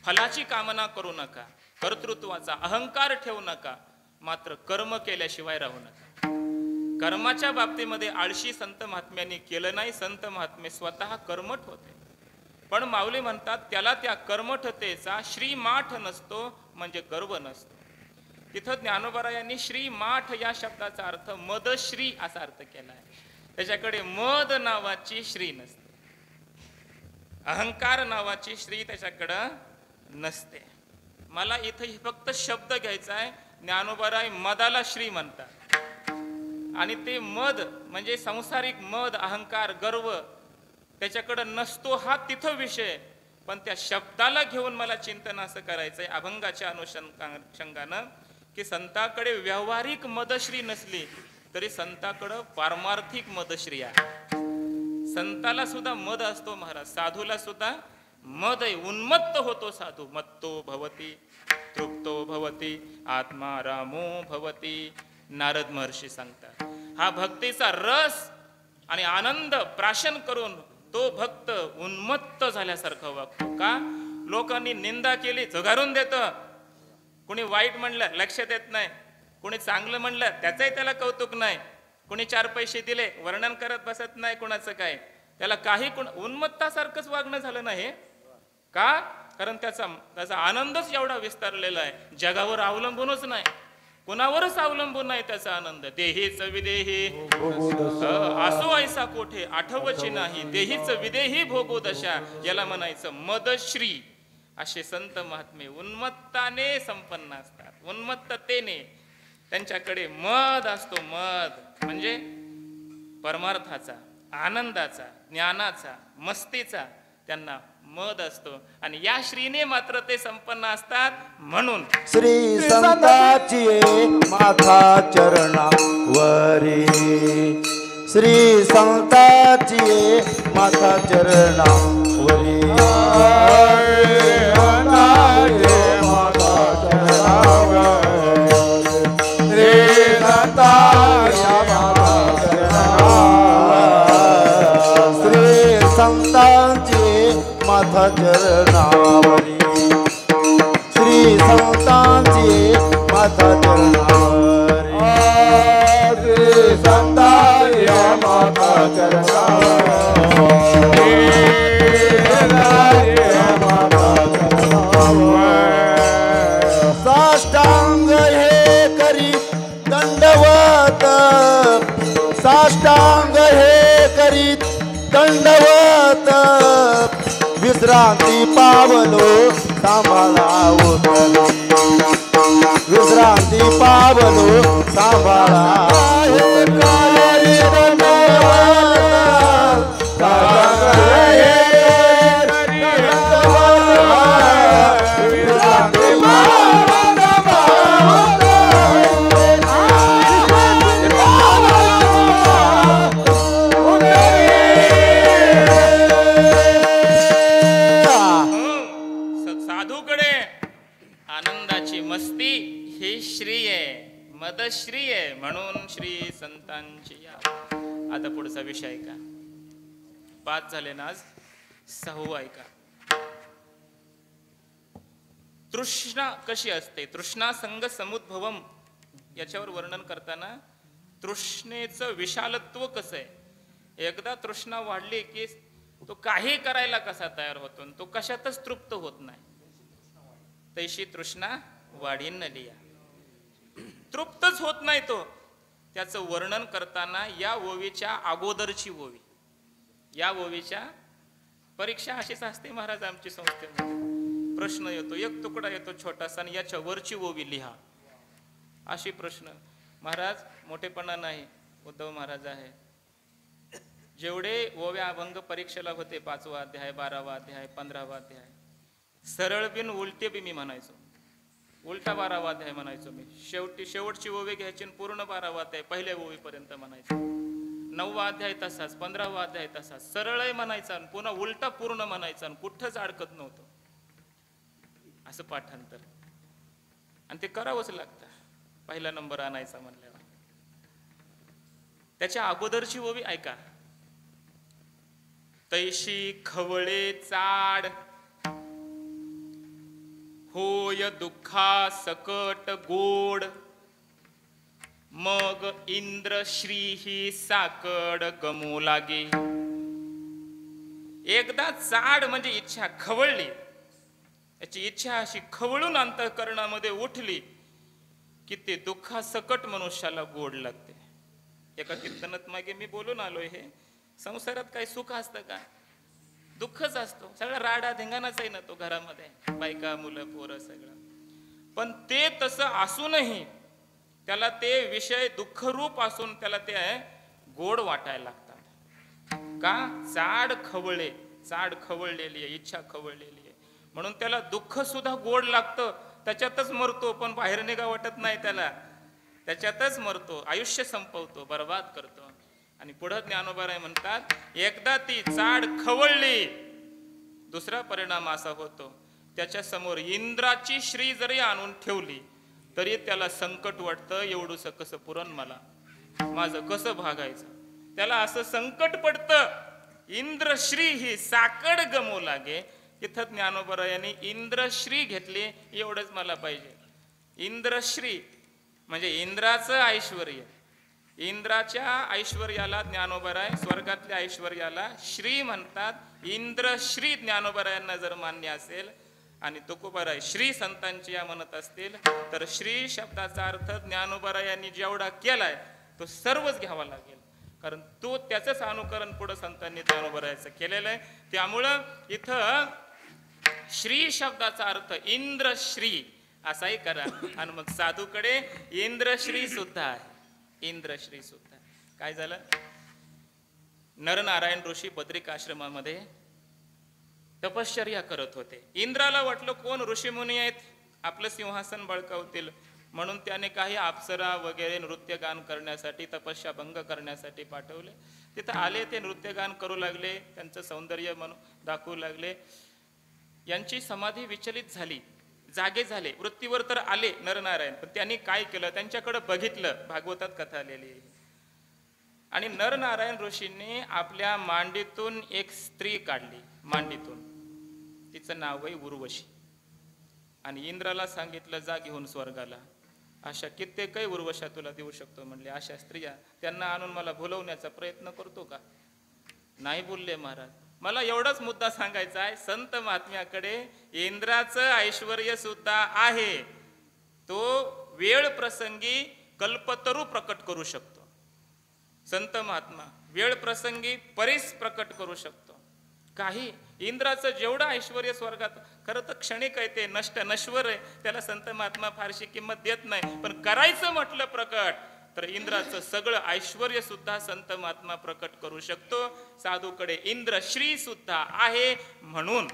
Speaker 1: फलाची कामना करू नका, कर्तृत्वाचा अहंकार ठेवू नका, मात्र कर्म केल्याशिवाय राहू नका. कर्माच्या बाबतीमध्ये आळशी संत महात्म्यांनी केलं नाही. संत महात्मे स्वतः कर्मठ होते. पण माऊली म्हणतात त्याला त्या कर्मठतेचा श्रीमाठ नसतो, म्हणजे गर्व नसतो. तिथं ज्ञानोबरायांनी श्रीमाठ या शब्दाचा अर्थ मदश्री असा अर्थ केला आहे. त्याच्याकडे मद नावाची श्री नसते, अहंकार नावाची श्री त्याच्याकडं नसते. मला इथं फक्त शब्द घ्यायचा आहे. ज्ञानोबराय मदाला श्री म्हणतात, आणि ते मद म्हणजे सांसारिक मद, अहंकार, गर्व त्याच्याकडं नसतो, हा तिथं विषय. पण त्या शब्दाला घेऊन मला चिंतन असं करायचंय अभंगाच्या अनुषंगानं की संताकडे व्यावहारिक मदश्री नसली तरी संताकडं पारमार्थिक मदश्री आहे. संताला सुद्धा मद असतो महाराज, साधूला सुद्धा मद आहे. उन्मत्त होतो साधू. मत्तो भवती तृप्तो भवती आत्मा रामो भवती, नारद महर्षी सांगतात. हा भक्तीचा रस आणि आनंद प्राशन करून तो भक्त उन्मत्त झाल्यासारखं वागतो. का? लोकांनी निंदा केली झुगारून देतं, कोणी वाईट म्हणलं लक्ष देत नाही, कोणी चांगलं म्हणलं त्याचंही त्याला कौतुक नाही, कोणी 4 पैसे दिले वर्णन करत बसत नाही कोणाचं काय, त्याला काही उन्मत्तासारखंच वागणं झालं नाही. का? कारण त्याचा आनंदच एवढा विस्तारलेला आहे, जगावर अवलंबूनच नाही, कुणावरच अवलंबून नाही त्याचा आनंद. देहीच विदेही असो ऐसा कोठे आठवची नाही, देहीच विदेही भोगो दशा, याला म्हणायचं मदश्री. असे संत महात्मे उन्मत्ताने संपन्न असतात, उन्मत्ततेने त्यांच्याकडे मद असतो. मद म्हणजे परमार्थाचा, आनंदाचा, ज्ञानाचा, मस्तीचा त्यांना मद असतो. आणि या श्रीने मात्र ते संपन्न असतात. म्हणून
Speaker 2: श्री संताची माथा चरणावरी, श्री संताची माथा चरणावरी, माथा चरणावरी, श्री संतांची माथा चरणावरी, श्री संतांची माथा चरणावरी, साष्टांग हे करी दंडवत, साष्टांग हे करी दंडवत, विश्रांती पावलो सांभाळा उतरी, विश्रांती पावलो सांभाळा
Speaker 1: मदश्री आहे. म्हणून श्री संतांची. आता पुढचा विषय आहे का? 5 झाले ना आज, 6 आहे का? तृष्णा कशी असते? तृष्णा संग समुद्भवम याच्यावर वर्णन करताना तृष्णेचं विशालत्व कसं आहे. एकदा तृष्णा वाढली की तो काही करायला कसा तयार होतो आणि तो कशातच तृप्त होत नाही. तैशी तृष्णा वाढीन लिया, तृप्तच होत नाही तो. त्याचं वर्णन करताना या ओवीच्या अगोदरची ओवी, या ओवीच्या परीक्षा अशीच असते महाराज आमची संस्थेमध्ये. प्रश्न येतो, एक तुकडा येतो छोटासा आणि याच्या वरची ओवी लिहा, अशी प्रश्न. महाराज मोठेपणा नाही, उद्धव महाराज आहे. जेवढे ओव्या अभंग परीक्षेला होते, 5वा अध्याय, 12वा अध्याय, 15वा अध्याय, सरळ बिन उलटे बी मी म्हणायचो. उलटा 12वा अध्याय म्हणायचो मी. शेवटची ओवी घ्यायची पूर्ण 12वा अध्याय पहिल्या ओवीपर्यंत म्हणायचो. 9वा अध्याय तसाच, 15वा अध्याय तसाच, सरळ म्हणायचा आणि पुन्हा उलटा पूर्ण म्हणायचा आणि कुठंच अडकत नव्हतं. असं पाठांतर. आणि ते करावंच लागतं पहिला नंबर आणायचा म्हणल्यावर. त्याच्या अगोदरची ओवी ऐका. तैशी खवळे चाड होय दुःखा सकट गोड, मग इंद्र श्री ही साकड गमू लागे. एकदा चाड म्हणजे इच्छा खवळली, याची इच्छा अशी खवळून अंतःकरणामध्ये उठली की ते दुःखा सकट मनुष्याला गोड लागते. एका कीर्तनात मागे मी बोलून आलोय, हे संसारात काही सुख असतं का? दुःखच असतो. सगळा राडा धिंगाणाच आहे ना तो घरामध्ये, बायका मुलं पोरं सगळं. पण ते तसं असूनही त्याला ते विषय दुःखरूप असून त्याला ते गोड वाटायला लागतात. का? चाड खवळे, चाड खवळलेली आहे, इच्छा खवळलेली आहे, म्हणून त्याला दुःख सुद्धा गोड लागतं. त्याच्यातच मरतो, पण बाहेर निघा वाटत नाही त्याला. त्याच्यातच मरतो, आयुष्य संपवतो, बर्बाद करतो. आणि पुढे ज्ञानोबाराय म्हणतात, एकदा ती चाड खवळली, दुसरा परिणाम असा होतो, त्याच्या समोर इंद्राची श्री जरी आणून ठेवली तरी त्याला संकट वाटतं, एवढूस कसं पुरण मला, माझं कसं भागायचं. त्याला असं संकट पडतं. इंद्रश्री ही साकड गमू लागे. इथं ज्ञानोबारायांनी इंद्रश्री घेतली, एवढंच मला पाहिजे. इंद्रश्री म्हणजे इंद्राचं ऐश्वर. इंद्राच्या ऐश्वर्याला ज्ञानोबाराय, स्वर्गातल्या ऐश्वर्याला श्री म्हणतात. इंद्रश्री ज्ञानोबारायांना जर मान्य असेल आणि तुकोबाराय श्री संतांची या म्हणत असतील, तर श्री शब्दाचा अर्थ ज्ञानोबारायांनी जेवढा केलाय तो सर्वच घ्यावा लागेल. कारण तो त्याचंच अनुकरण पुढे संतांनी ज्ञानोबारायाचं केलेलं आहे. त्यामुळं इथं श्री शब्दाचा अर्थ इंद्रश्री असाही करा. आणि मग साधूकडे इंद्रश्री सुद्धा आहे, इंद्रश्री सुद्धा. काय झालं? नरनारायण ऋषी बद्रिक आश्रमामध्ये तपश्चर्या करत होते. इंद्राला वाटलं कोण ऋषीमुनी आहेत, आपलं सिंहासन बळकावतील, म्हणून त्याने काही अप्सरा वगैरे नृत्यगान करण्यासाठी, तपस्या भंग करण्यासाठी पाठवले. तिथं आले, ते नृत्यगान करू लागले, त्यांचं सौंदर्य दाखवू लागले. यांची समाधी विचलित झाली, जागे झाले, वृत्तीवर तर आले नरनारायण. पण त्यांनी काय केलं, त्यांच्याकडे बघितलं. भागवतात कथा आलेली आहे. आणि नरनारायण ऋषींनी आपल्या मांडीतून एक स्त्री काढली, मांडीतून. तिचं नाव आहे उर्वशी. आणि इंद्राला सांगितलं, जा घेऊन स्वर्गाला. अशा कित्येकही उर्वशा तुला देऊ शकतो म्हणले. अशा स्त्रिया त्यांना आणून मला भुलवण्याचा प्रयत्न करतो का? नाही बोलले महाराज. मला एवढाच मुद्दा सांगायचा आहे, संत महात्म्याकडे इंद्राचं ऐश्वर्य सुद्धा आहे. तो वेळ प्रसंगी कल्पतरू प्रकट करू शकतो. संत महात्मा वेळ प्रसंगी परीस प्रकट करू शकतो. काही इंद्राचं जेवढं ऐश्वर्य स्वर्गात, खरं तर क्षणिक आहे, ते नश्वर आहे, त्याला संत महात्मा फारशी किंमत देत नाही. पण करायचं म्हटलं प्रकट, तर इंद्राचं सगळं ऐश्वर्य सुद्धा संत महात्मा प्रकट करू शकतो. साधूकडे इंद्रश्री सुद्धा आहे. म्हणून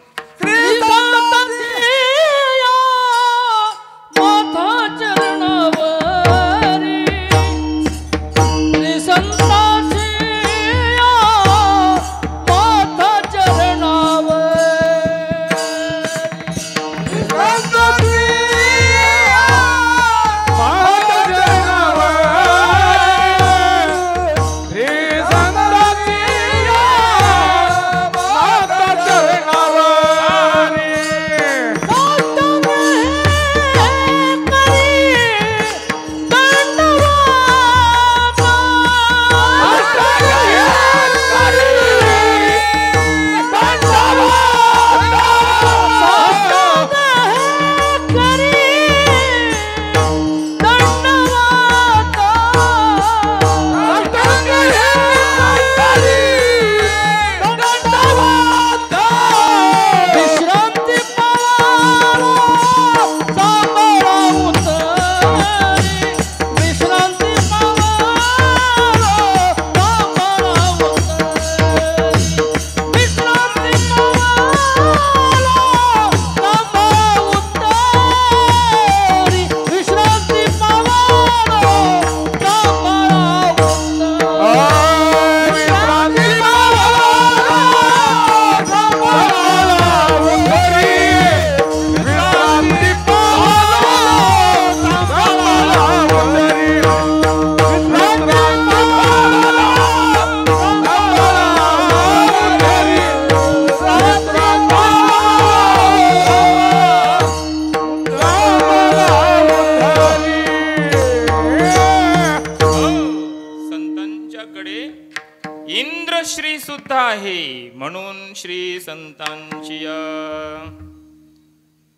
Speaker 1: आहे म्हणून श्री संतांची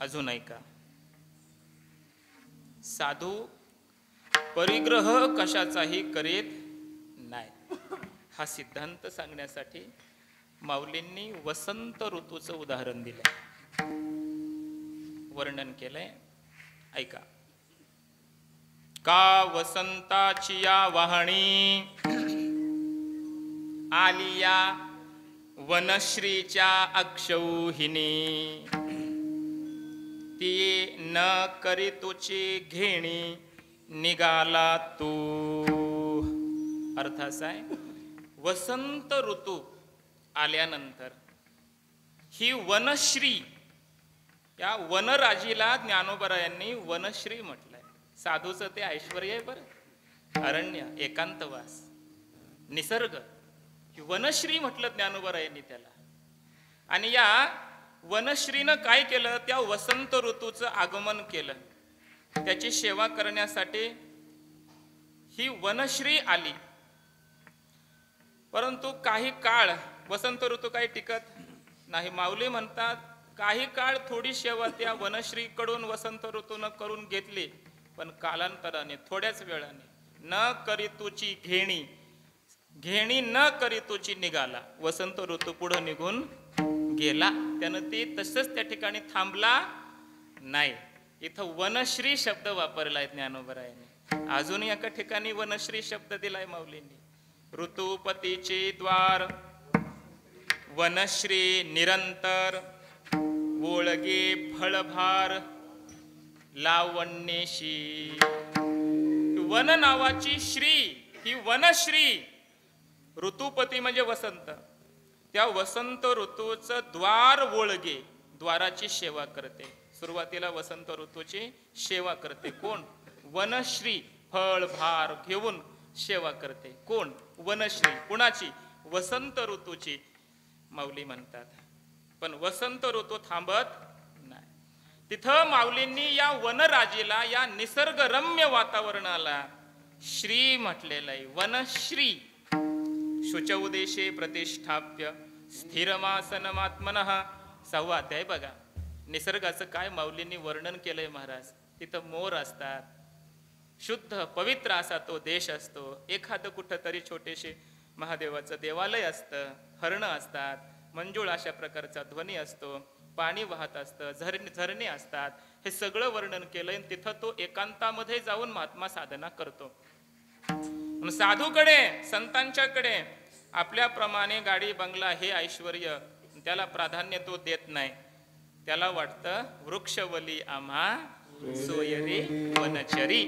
Speaker 1: अजून ऐका. साधू परिग्रह कशाचाही करीत नाही हा सिद्धांत सांगण्यासाठी माऊलींनी वसंत ऋतूचं उदाहरण दिलंय, वर्णन केलंय. ऐका. का वसंताची या वाहणी आलिया वनश्रीच्या अक्षौहिणी, ती न करी तुची घेणी निघाला तू. अर्थ असा आहे, वसंत ऋतू आल्यानंतर ही वनश्री, या वनराजीला ज्ञानोबरायांनी वनश्री म्हटलंय. साधूचं ते ऐश्वर्य आहे बरं, अरण्य, एकांतवास, निसर्ग, ही वनश्री म्हटलं ज्ञानोबरायांनी त्याला. आणि या वनश्रीनं काय केलं, त्या वसंत ऋतूचं आगमन केलं. त्याची सेवा करण्यासाठी ही वनश्री आली. परंतु काही काळ वसंत ऋतू काही टिकत नाही. माऊली म्हणतात काही काळ थोडी सेवा त्या वनश्रीकडून वसंत ऋतून करून घेतली, पण कालांतराने थोड्याच वेळाने न करी तुची घेणी, घेणी न करी तुची निघाला. वसंत ऋतू पुढे निघून गेला. त्यानं ते तसंच त्या ठिकाणी थांबला नाही. इथं वनश्री शब्द वापरलाय ज्ञानोबरायांनी. अजून एका ठिकाणी वनश्री शब्द दिलाय माऊलींनी. ऋतुपतीचे द्वार वनश्री निरंतर, ओळगे फळभार लावण्येशी. वन नावाची श्री ही वनश्री, ऋतुपती म्हणजे वसंत, त्या वसंत ऋतूचं द्वार ओळगे, द्वाराची सेवा करते. सुरुवातीला वसंत ऋतूची सेवा करते कोण? वनश्री. फळ भार घेऊन सेवा करते कोण? वनश्री. कुणाची? वसंत ऋतूची माऊली म्हणतात. पण वसंत ऋतू थांबत नाही. तिथं माऊलींनी या वनराजीला, या निसर्गरम्य वातावरणाला श्री म्हटलेलं आहे. वनश्री. शुचौदेशे प्रतिष्ठाप्य स्थिरमासनमात्मनः. 6वा अध्याय बघा. निसर्गाचं काय माऊलींनी वर्णन केलंय महाराज. तिथं मोर असतात, शुद्ध पवित्र असा तो देश असतो. एखादं कुठं तरी छोटेसे महादेवाचं देवालय असतं, हरणं असतात, मंजुळ अशा प्रकारचा ध्वनी असतो, पाणी वाहत असतं, झरणे असतात. हे सगळं वर्णन केलंय. तिथं तो एकांतामध्ये जाऊन महात्मा साधना करतो. साधूकडे, संतांच्याकडे आपल्याप्रमाणे गाडी बंगला हे ऐश्वर्य त्याला प्राधान्य तो देत नाही. त्याला वाटतं वृक्षवली आम्हा सोयरी वनचरी,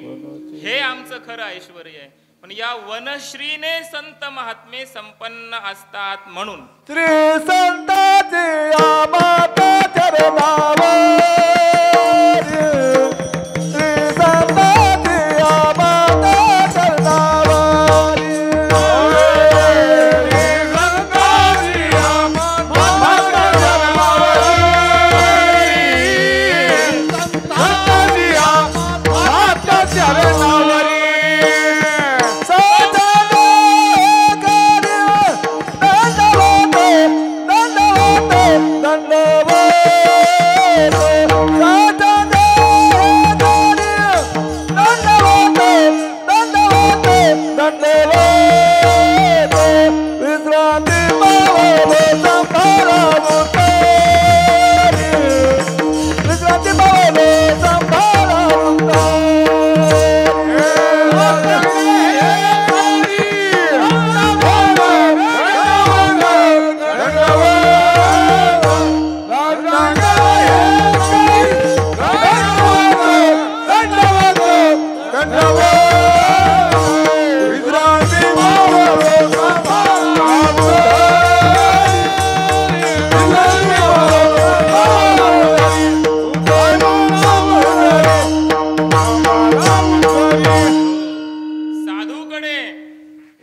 Speaker 1: हे आमचं खरं ऐश्वर्य आहे. पण या वनश्रीने संत महात्मे संपन्न असतात. म्हणून
Speaker 2: श्री संताचे माता चरणावर, श्री संताचे माता चरणावर,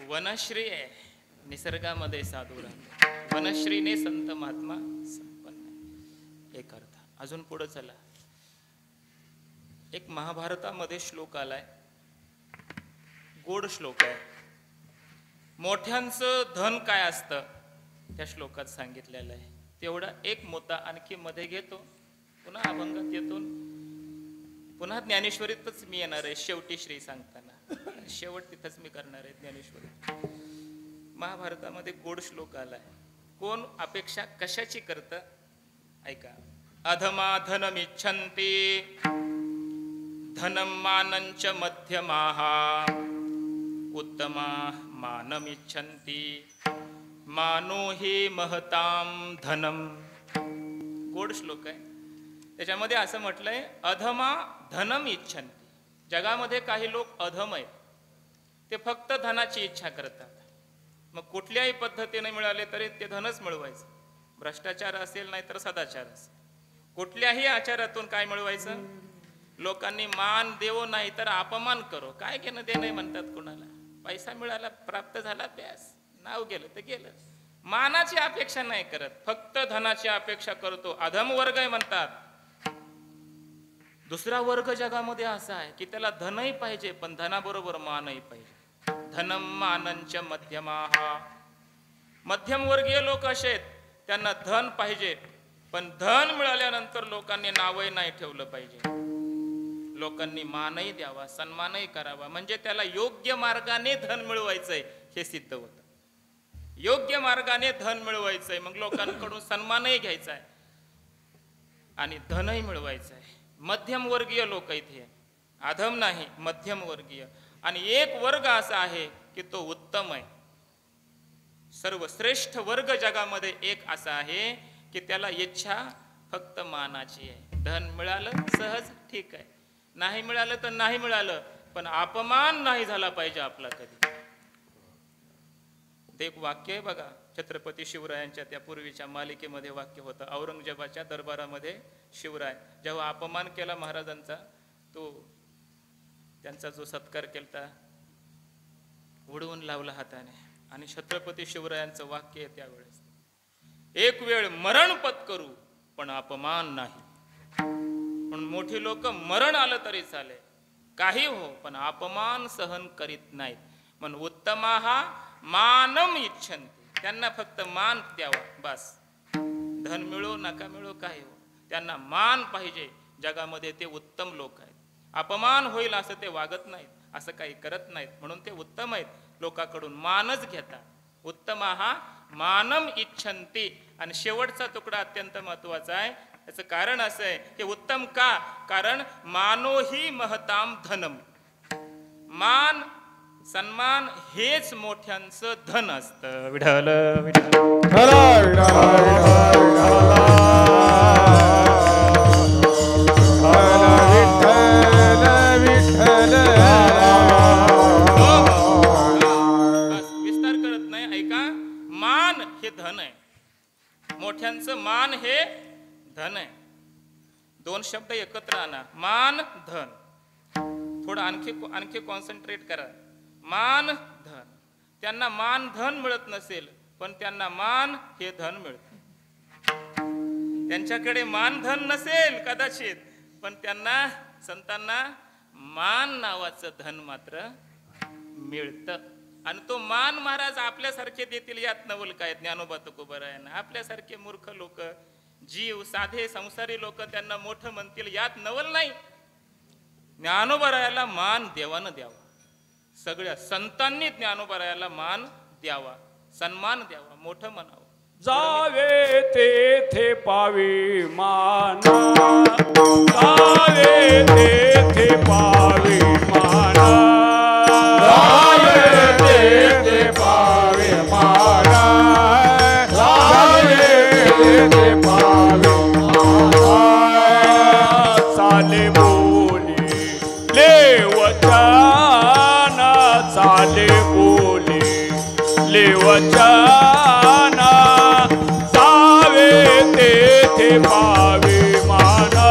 Speaker 1: वनश्री आहे. निसर्गामध्ये साधू राहतो. वनश्रीने संत महात्मा संपन्न. एक अर्थ. अजून पुढे चला. एक महाभारतामध्ये श्लोक आलाय, गोड श्लोक आहे. मोठ्यांचं धन काय असतं? त्या श्लोकात सांगितलेलं आहे. तेवढा एक मुद्दा आणखी मध्ये घेतो, पुन्हा अभंगात येतो, पुन्हा ज्ञानेश्वरीतच मी येणार आहे शेवटी श्री सांगताना. शेवट तिथंच मी करणार आहे ज्ञानेश्वरी. महाभारतामध्ये गोड श्लोक आलाय. कोण अपेक्षा कशाची करतं ऐका. अधमा धनमिच्छन्ति धनम मानंच मध्यमाः उत्तमा मानमिच्छन्ति मानो हि महताम धनम. गोड श्लोक आहे. त्याच्यामध्ये असं म्हटलंय अधमा धनम इच्छन्ति. जगामध्ये काही लोक अधम आहेत, ते फक्त धनाची इच्छा करतात. मग कुठल्याही पद्धतीने मिळाले तरी ते धनच मिळवायचं. भ्रष्टाचार असेल नाही तर सदाचार असेल, कुठल्याही आचारातून काय मिळवायचं. लोकांनी मान देवो नाही तर अपमान करो, काय घेणं देणं नाही म्हणतात कुणाला. पैसा मिळाला, प्राप्त झाला, बॅस, नाव गेलं तर गेलं. मानाची अपेक्षा नाही करत, फक्त धनाची अपेक्षा करतो. अधम वर्ग आहे म्हणतात. दुसरा वर्ग जगामध्ये असा आहे की त्याला धनही पाहिजे पण धनाबरोबर मानही पाहिजे. धनम मानंच मध्यमाः. मध्यमवर्गीय लोक असे आहेत, त्यांना धन पाहिजे पण धन मिळाल्यानंतर लोकांनी नावही नाही ठेवलं पाहिजे. लोकांनी मानही द्यावा, सन्मानही करावा, म्हणजे त्याला योग्य मार्गाने धन मिळवायचंय हे सिद्ध होतं. योग्य मार्गाने धन मिळवायचंय, मग लोकांकडून सन्मानही घ्यायचा आहे आणि धनही मिळवायचं आहे. मध्यमवर्गीय लोक इथे, अधम नाही, मध्यमवर्गीय. आणि एक वर्ग असा आहे की तो उत्तम आहे. सर्वश्रेष्ठ वर्ग जगामध्ये एक असा आहे की त्याला इच्छा फक्त मानाची आहे. धन मिळालं सहज ठीक आहे, नाही मिळालं तर नाही मिळालं, पण अपमान नाही झाला पाहिजे आपला कधी. ते एक वाक्य आहे बघा, छत्रपती शिवरायांच्या त्या पूर्वीच्या मालिकेमध्ये वाक्य होतं. औरंगजेबाच्या दरबारामध्ये शिवराय जेव्हा अपमान केला महाराजांचा, तो त्यांचा जो सत्कार केला उडवून लावला हाताने. आणि छत्रपती शिवरायांचं वाक्य आहे त्यावेळेस, एक वेळ मरण पत्करू पण अपमान नाही. म्हणून मोठी लोक मरण आलं तरी चालेल, काही हो, पण अपमान सहन करीत नाहीत. म्हणून उत्तमाः मानम इच्छन्ति. त्यांना फक्त मान द्यावा बस. धन मिळो नका मिळो काही हो, त्यांना मान पाहिजे. जगामध्ये ते उत्तम लोक आहेत. अपमान होईल असं ते वागत नाहीत, असं काही करत नाहीत, म्हणून ते उत्तम आहेत. लोकांकडून मानच घेतात. उत्तमाः मानम इच्छन्ति. आणि शेवटचा तुकडा अत्यंत महत्वाचा आहे. याचं कारण असं आहे की उत्तम का, कारण मानो हि महताम धनम. मान सन्मान हेच मोठ्यांचं धन असतं. विठ्ठल विस्तार करत नाही, ऐका. मान हे धन आहे, मोठ्यांचं मान हे धन आहे. दोन शब्द एकत्र आणा, मान धन. थोडं आणखी कॉन्सन्ट्रेट करा. मान धन. त्यांना मान धन मिळत नसेल पण त्यांना मान हे धन मिळतं. त्यांच्याकडे मान धन नसेल कदाचित, पण त्यांना संतांना मान नावाचं धन मात्र मिळतं. आणि तो मान महाराज आपल्यासारखे देतील यात नवल काय. ज्ञानोबा तुकोबारायांना आपल्यासारखे मूर्ख लोक, जीव साधे संसारी लोक त्यांना मोठं म्हणतील यात नवल नाही. ज्ञानोबारायाला मान देवानं द्यावा. सगळ्या संतांनी ज्ञानोबारायाला मान द्यावा, सन्मान द्यावा, मोठं म्हणावं.
Speaker 5: जावे तेथे पावे माना, जावे तेथे पावे माना,
Speaker 4: जावे तेथे पावे माना, जावे तेथे पावे माना.
Speaker 5: चाले बोली लेवचाना, चाले बोली लेवचाना, जावे तेथे पावे माना,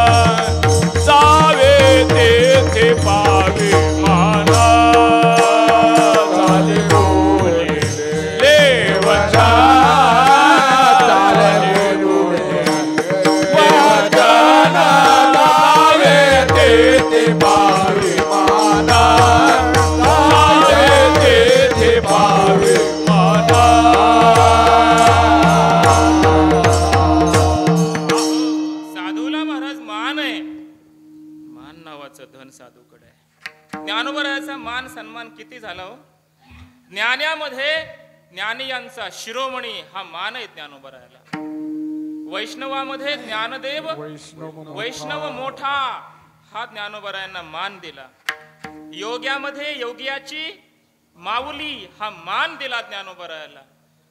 Speaker 5: जावे तेथे पावे माना. चाले बोली लेवचाना, चाले बोली लेवचाना, जावे तेथे पावे माना, जावे तेथे पावे माना.
Speaker 1: महाराज मान आहे, मान नावाचं धन साधूकडे आहे. ज्ञानोबरायाचा मान सन्मान किती झाला हो. ज्ञान्यामध्ये ज्ञानियांचा शिरोमणी हा मान आहे ज्ञानोबरायाला. वैष्णवामध्ये ज्ञानदेव वैष्णव मोठा हा ज्ञानोबरायांना मान दिला. योग्यामध्ये योगियाची माऊली हा मान दिला ज्ञानोबरायाला.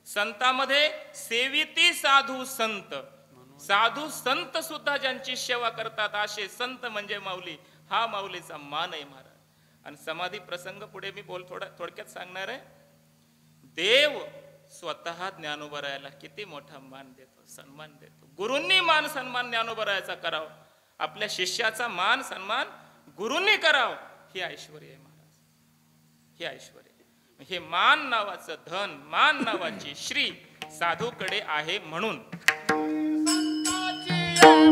Speaker 1: संतामध्ये सेविती साधू संत, साधू संत सुद्धा ज्यांची सेवा करतात असे संत म्हणजे माऊली, हा माऊलीचा मान आहे महाराज. आणि समाधी प्रसंग पुढे मी थोडक्यात सांगणार आहे. देव स्वतः ज्ञानोबरायाला किती मोठा मान देतो, सन्मान देतो. गुरूंनी मान सन्मान ज्ञानोबरायाचा करावा, आपल्या शिष्याचा मान सन्मान गुरूंनी करावा. हे ऐश्वर्य आहे महाराज, हे ऐश्वर्य. हे मान नावाचं धन, मान नावाची श्री साधूकडे आहे. म्हणून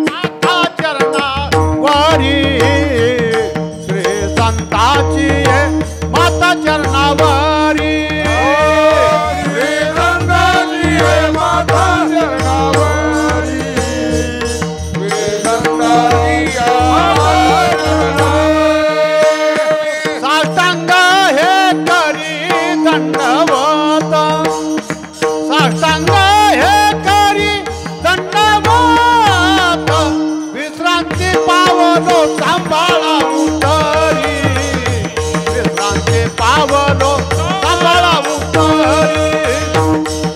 Speaker 2: माता चरणावरी, श्री संताची माता चरणावरी,
Speaker 5: श्री संताची माता चरणावरी, श्री संताची
Speaker 2: साष्टांग हे करी दंडवत, साष्टांग हे करी दंडवत, विश्रांती पावलो सांभाळा उतरी, विश्रांती पावलो सांभाळा उतरी,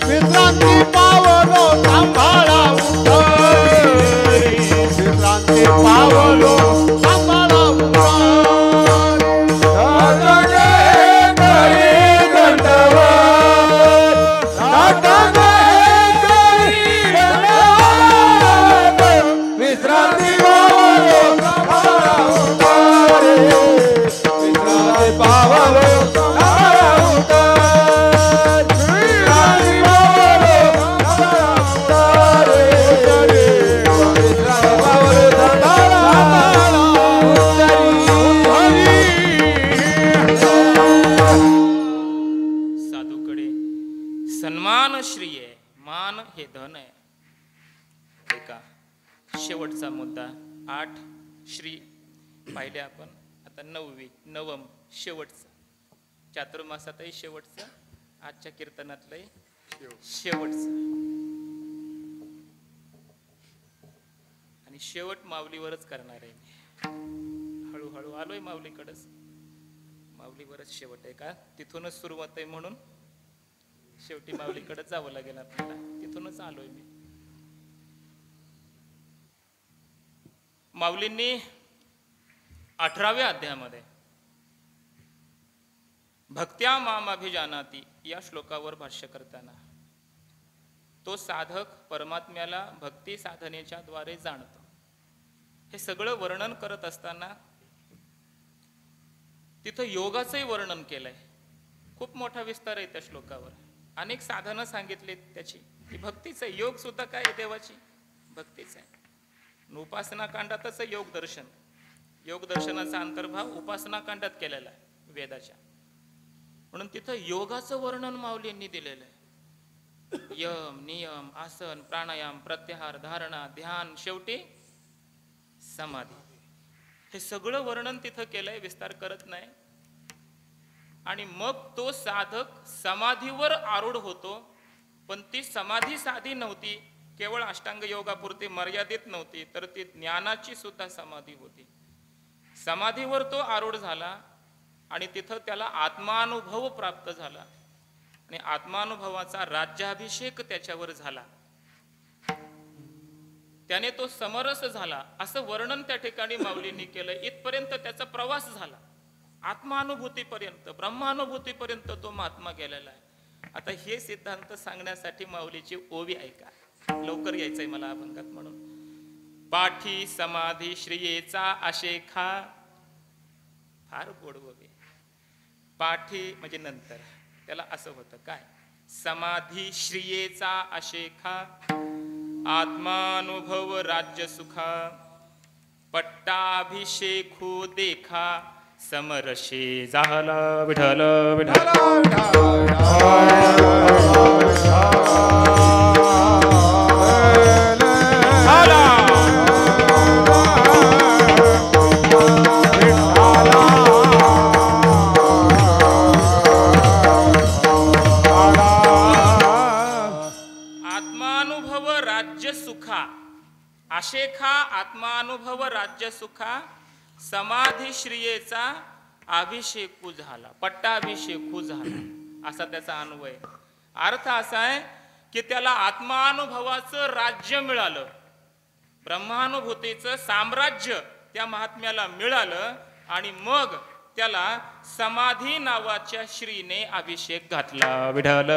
Speaker 2: विश्रांती पावलो सांभाळा उतरी, विश्रांती पावलो सांभाळा उतरी.
Speaker 1: सन्मान श्री आहे, मान हे धन आहे. एका शेवटचा मुद्दा 8 श्री पाहिले आपण. आता 9वी नवम शेवटचा, चातुर्मासातही शेवटचा, आजच्या कीर्तनातलंही शेवटचा. आणि शेवट माऊलीवरच करणार आहे मी. हळूहळू आलोय माऊलीकडेच, माऊलीवरच शेवट आहे का, तिथूनच सुरुवात आहे म्हणून शेवटी माऊलीकडे जावं लागेल आपल्याला. तिथूनच आलोय मी. माऊलींनी 18व्या अध्यायामध्ये भक्त्या माम अभिजानाती या श्लोकावर भाष्य करताना तो साधक परमात्म्याला भक्ती साधनेच्या द्वारे जाणतो. हे सगळं वर्णन करत असताना तिथं योगाचंही वर्णन केलंय. खूप मोठा विस्तार आहे त्या श्लोकावर. अनेक साधनं सांगितली त्याची. ती भक्तीच आहे. योग सुद्धा काय आहे, देवाची भक्तीच आहे. उपासना कांडातच योग दर्शन, योग दर्शनाचा अंतर्भाव उपासना कांडात केलेला आहे वेदाच्या. म्हणून तिथं योगाचं वर्णन माऊलींनी दिलेलं आहे. यम, नियम, आसन, प्राणायाम, प्रत्याहार, धारणा, ध्यान, शेवटी समाधी, हे सगळं वर्णन तिथं केलंय. विस्तार करत नाही. आणि मग तो साधक समाधीवर आरूढ होतो. पण ती समाधी साधी नव्हती, केवळ अष्टांग योगापुरती मर्यादित नव्हती, तर ती ज्ञानाची सुद्धा समाधी होती. समाधीवर तो आरूढ झाला आणि तिथं त्याला आत्मानुभव प्राप्त झाला आणि आत्मानुभवाचा राज्याभिषेक त्याच्यावर झाला. त्याने तो समरस झाला असं वर्णन त्या ठिकाणी माऊलींनी केलं. इथपर्यंत त्याचा प्रवास झाला. आत्मानुभूतीपर्यंत, ब्रह्मानुभूतीपर्यंत तो महात्मा गेलेला आहे. आता हे सिद्धांत सांगण्यासाठी माऊलीची ओवी ऐका. लवकर यायचंय मला अभंगात म्हणून. पाठी समाधी श्रियेचा आशेखा, फार गोड ओवी. पाठी म्हणजे नंतर, त्याला असं होतं काय, समाधी श्रियेचा आशेखा, आत्मानुभव राज्य सुखा, पट्टाभिषेखू देखा, समरशे झाला विठ्ठल विठ्ठल.
Speaker 5: झाला
Speaker 1: राज्य सुखा समाधी श्रियेचा अभिषेकू झाला, पट्टाभिषेकू झाला असा त्याचा अन्वय. अर्थ असा आहे की त्याला आत्मानुभवाचं राज्य मिळालं, ब्रह्मानुभूतीचं साम्राज्य त्या महात्म्याला मिळालं आणि मग त्याला समाधी नावाच्या श्रीने अभिषेक घातला. विठ्ठल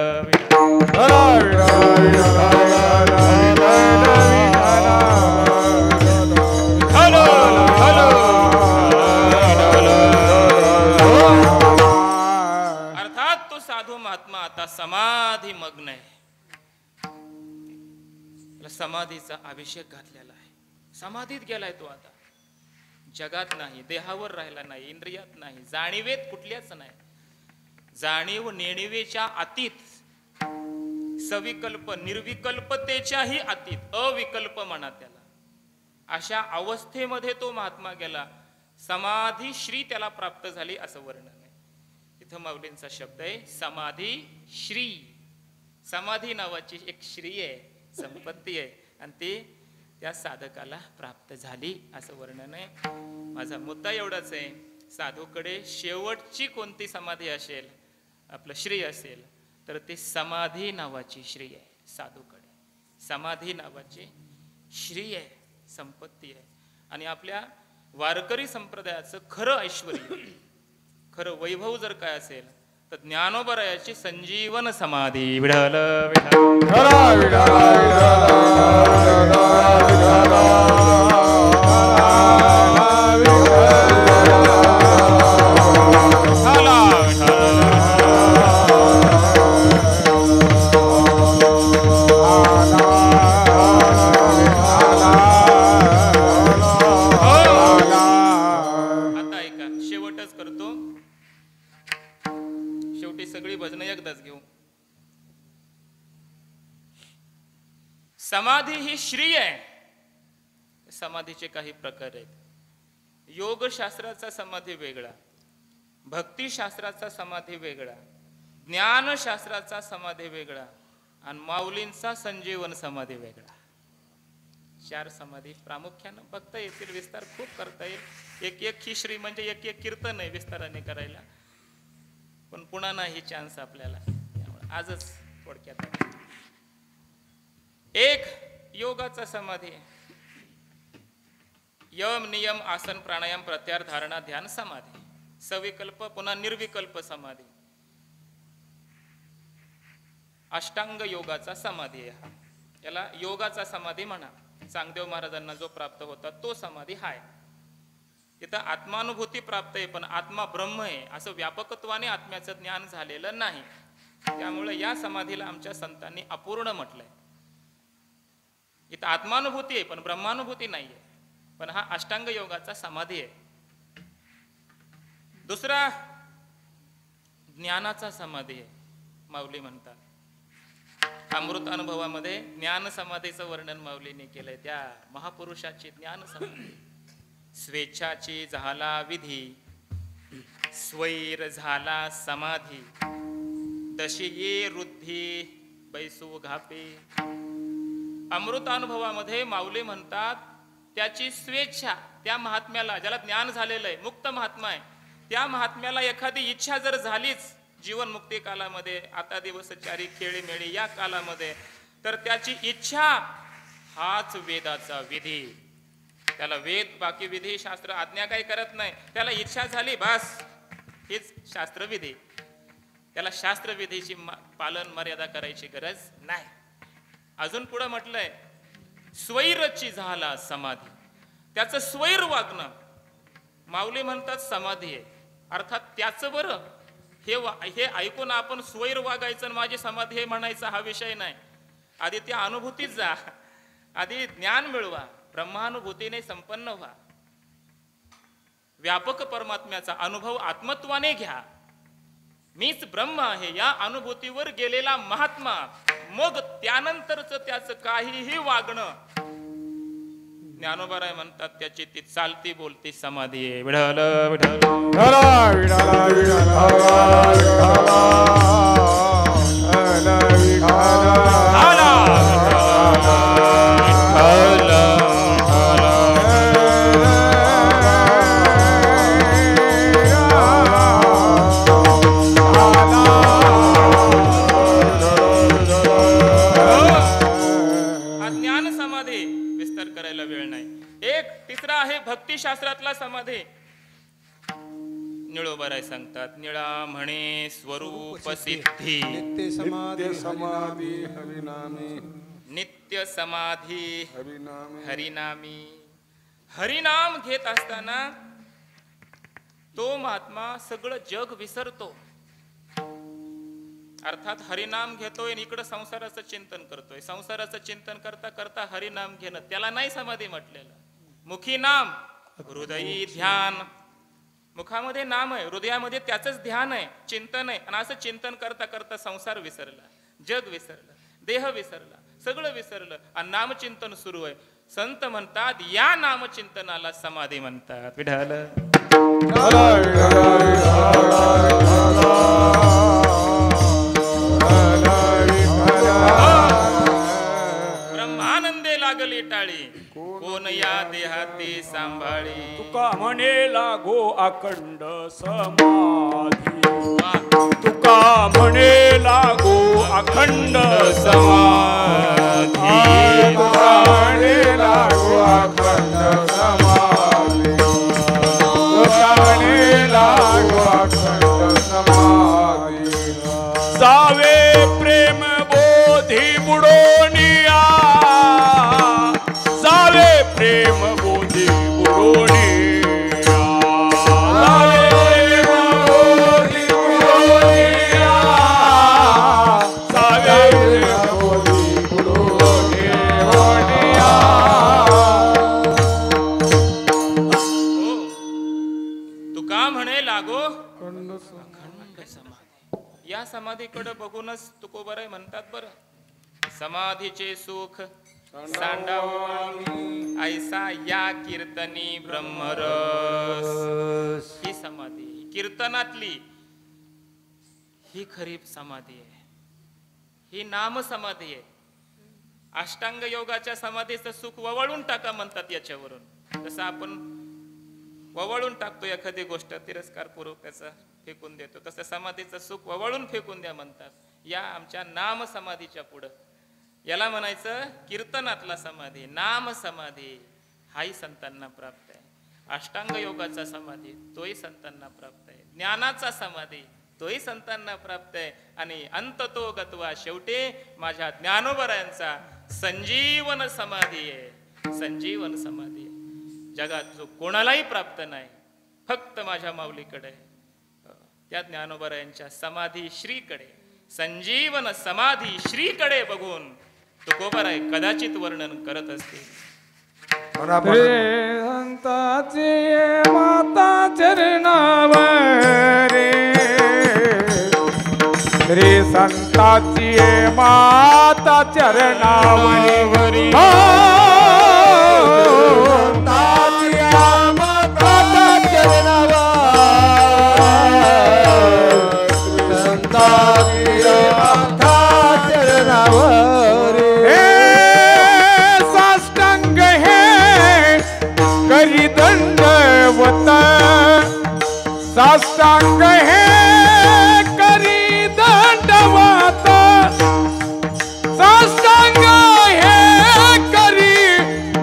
Speaker 1: अर्थात तो साधू महात्मा आता समाधी मग्न आहे. समाधीचा अभिषेक घातलेला आहे, समाधीत गेलाय तो आता. जगात नाही, देहावर राहिला नाही, इंद्रियात नाही, जाणीवेत कुठल्याच नाही. जाणीव नेणिवेच्या अतीत, सविकल्प निर्विकल्पतेच्याही अतीत, अविकल्प म्हणा त्याला, अशा अवस्थेमध्ये तो महात्मा गेला. समाधी श्री त्याला प्राप्त झाली असं वर्णन आहे. इथं माऊलींचा शब्द आहे समाधी श्री. समाधी नावाची एक श्री आहे, संपत्ती आहे, आणि ती त्या साधकाला प्राप्त झाली असं वर्णन आहे. माझा मुद्दा एवढाच आहे, साधूकडे शेवटची कोणती समाधी असेल, आपलं श्री असेल, तर ती समाधी नावाची श्री आहे. साधूकडे समाधी नावाची श्री आहे, संपत्ती आहे. आणि आपल्या वारकरी संप्रदायाचं खरं ऐश्वर, खरं वैभव जर काय असेल तर ज्ञानोबरायाची संजीवन समाधी. विठ्ठल समाधी ही श्री आहे. समाधीचे काही प्रकार आहेत. योगशास्त्राचा समाधी वेगळा, भक्तिशास्त्राचा समाधी वेगळा, ज्ञानशास्त्राचा समाधी वेगळा, आणि माऊलींचा संजीवन समाधी वेगळा. 4 समाधी प्रामुख्यानं बघता येतील, विस्तार खूप करता येईल. एक एक ही श्री म्हणजे एक एक कीर्तन आहे विस्ताराने करायला, पण पुन्हा नाही चान्स आपल्याला, त्यामुळे आजच थोडक्यात. एक योगाचा समाधी, यम नियम आसन प्राणायाम प्रत्याहार धारणा ध्यान समाधी, सविकल्प पुन्हा निर्विकल्प समाधी. अष्टांग योगाचा समाधी आहे. याला योगाचा समाधी म्हणा. चांगदेव महाराजांना जो प्राप्त होता तो समाधी हाय. इथं आत्मानुभूती प्राप्त आहे, पण आत्मा ब्रह्म आहे असं व्यापकत्वाने आत्म्याचं ज्ञान झालेलं नाही. त्यामुळे या समाधीला आमच्या संतांनी अपूर्ण म्हटलंय. इथं आत्मानुभूती आहे पण ब्रह्मानुभूती नाहीये, पण हा अष्टांग योगाचा समाधी आहे. दुसरा ज्ञानाचा समाधी आहे. माऊली म्हणतात अमृत अनुभवामध्ये ज्ञान समाधीचं वर्णन माऊलीने केलंय. त्या महापुरुषाची ज्ञान समाधी. स्वेच्छाची झाला विधी, स्वैर झाला समाधी, तशी ये रुद्धी बैसू घापे. अमृत अनुभवामध्ये माऊली म्हणतात त्याची स्वेच्छा, त्या महात्म्याला ज्याला ज्ञान झालेलं आहे, मुक्त महात्मा आहे, त्या महात्म्याला एखादी इच्छा जर झालीच जीवन मुक्ती कालामध्ये, आता दिवस चारी खेळी मेळी या कालामध्ये, तर त्याची इच्छा हाच वेदाचा विधी. त्याला वेद बाकी विधी शास्त्र आज्ञा काही करत नाही. त्याला इच्छा झाली बस हीच शास्त्रविधी. त्याला शास्त्रविधीची पालन मर्यादा करायची गरज नाही. अजून पुढे म्हटलंय स्वैरची झाला समाधी. त्याचं स्वैर वागणं माऊली म्हणतात समाधी आहे. अर्थात त्याचं बरं हे ऐकून आपण स्वैर वागायचं माझी समाधी आहे म्हणायचा हा विषय नाही. आधी त्या अनुभूतीत जा, आधी ज्ञान मिळवा, ब्रह्मानुभूतीने संपन्न व्हा, व्यापक परमात्म्याचा अनुभव आत्मत्वाने घ्या. मीच ब्रह्म आहे या अनुभूतीवर गेलेला महात्मा, मग त्यानंतरच त्याचं काहीही वागणं ज्ञानोबाराय म्हणतात त्याची ती चालती बोलती समाधी आहे. विठ्ठल विठ्ठल तिसरा आहे भक्तिशास्त्रातला समाधी. निळोबाराय सांगतात, निळा म्हणे स्वरूप सिद्धी,
Speaker 2: नित्य समाधी
Speaker 5: समाधी हरिनामी,
Speaker 1: नित्य समाधी
Speaker 5: हरिनामी,
Speaker 1: हरिनामी. हरिनाम घेत असताना तो महात्मा सगळं जग विसरतो. अर्थात हरिनाम घेतोय आणि इकडं संसाराचं चिंतन करतोय. संसाराचं चिंतन करता करता हरिनाम घेणं, त्याला नाही समाधी म्हटलेलं. मुखी नाम, हृदयी ध्यान. मुखामध्ये नाम आहे, हृदयामध्ये त्याचंच ध्यान आहे, चिंतन आहे. आणि असं चिंतन करता करता संसार विसरला, जग विसरलं, देह विसरला, सगळं विसरलं आणि नामचिंतन सुरू आहे. संत म्हणतात या नामचिंतनाला समाधी म्हणतात. विठाल ब्रह्मानंदे लागली टाळी, कोण या देहाती सांभाळी.
Speaker 3: तुका म्हणे लागो अखंड समाधी, तुका म्हणे लागो अखंड समाधी,
Speaker 5: तुकाने लागो अखंड समाधी, तुकाने लागो अखंड समाधी.
Speaker 3: जावे प्रेम बोधी बुडोनिया, जावे प्रेम बोधी बुडोनिया, जावे
Speaker 5: बोधी बुडोनिया,
Speaker 3: जावे
Speaker 5: बोधी बुडोनिया.
Speaker 1: तुका म्हणे लागो अखंड समाधी. या समाधीकडे बघूनच तुकोबराय म्हणतात बरं, समाधीचे सुख सांडावा ऐसा या कीर्तनी ब्रह्मरस. ही समाधी कीर्तनातली ही खरी समाधी आहे, ही नाम समाधी आहे. अष्टांग योगाच्या समाधीचं सुख ववळून टाका म्हणतात याच्यावरून. जसं आपण ववळून टाकतो एखादी गोष्ट, तिरस्कारपूर्वक त्याचा फेकून देतो, तसं समाधीचं सुख ववळून फेकून द्या म्हणतात. या आमच्या नाम समाधीच्या पुढं याला म्हणायचं कीर्तनातला समाधी, नाम समाधी. हाही संतांना प्राप्त आहे. अष्टांग योगाचा समाधी तोही संतांना प्राप्त आहे. ज्ञानाचा समाधी तोही संतांना प्राप्त आहे. आणि अंततो गत्वा शेवटी माझ्या ज्ञानोबरायांचा संजीवन समाधी आहे. संजीवन समाधी आहे. जगात जो कोणालाही प्राप्त नाही, फक्त माझ्या माऊलीकडे, त्या ज्ञानोबरायांच्या समाधी श्रीकडे, संजीवन समाधी श्रीकडे बघून तुकोबराय कदाचित वर्णन करत असतील.
Speaker 5: रे संताची माता चरणावरे, रे संताची माता चरणावरी, साष्टांग हे करी दंडवत, साष्टांग हे करी दंडवत, साष्टांग हे करी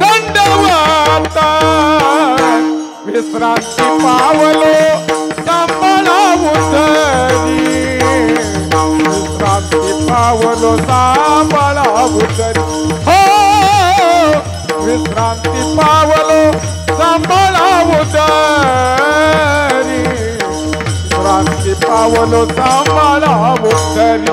Speaker 5: दंडवत. विश्रांती पावलो सांभाळावू तरी, विश्रांती पावलो सांभाळावू तरी, हो विश्रांती पावलो सांभाळावू तरी, विश्रांती पावलो सांभाळावू तरी.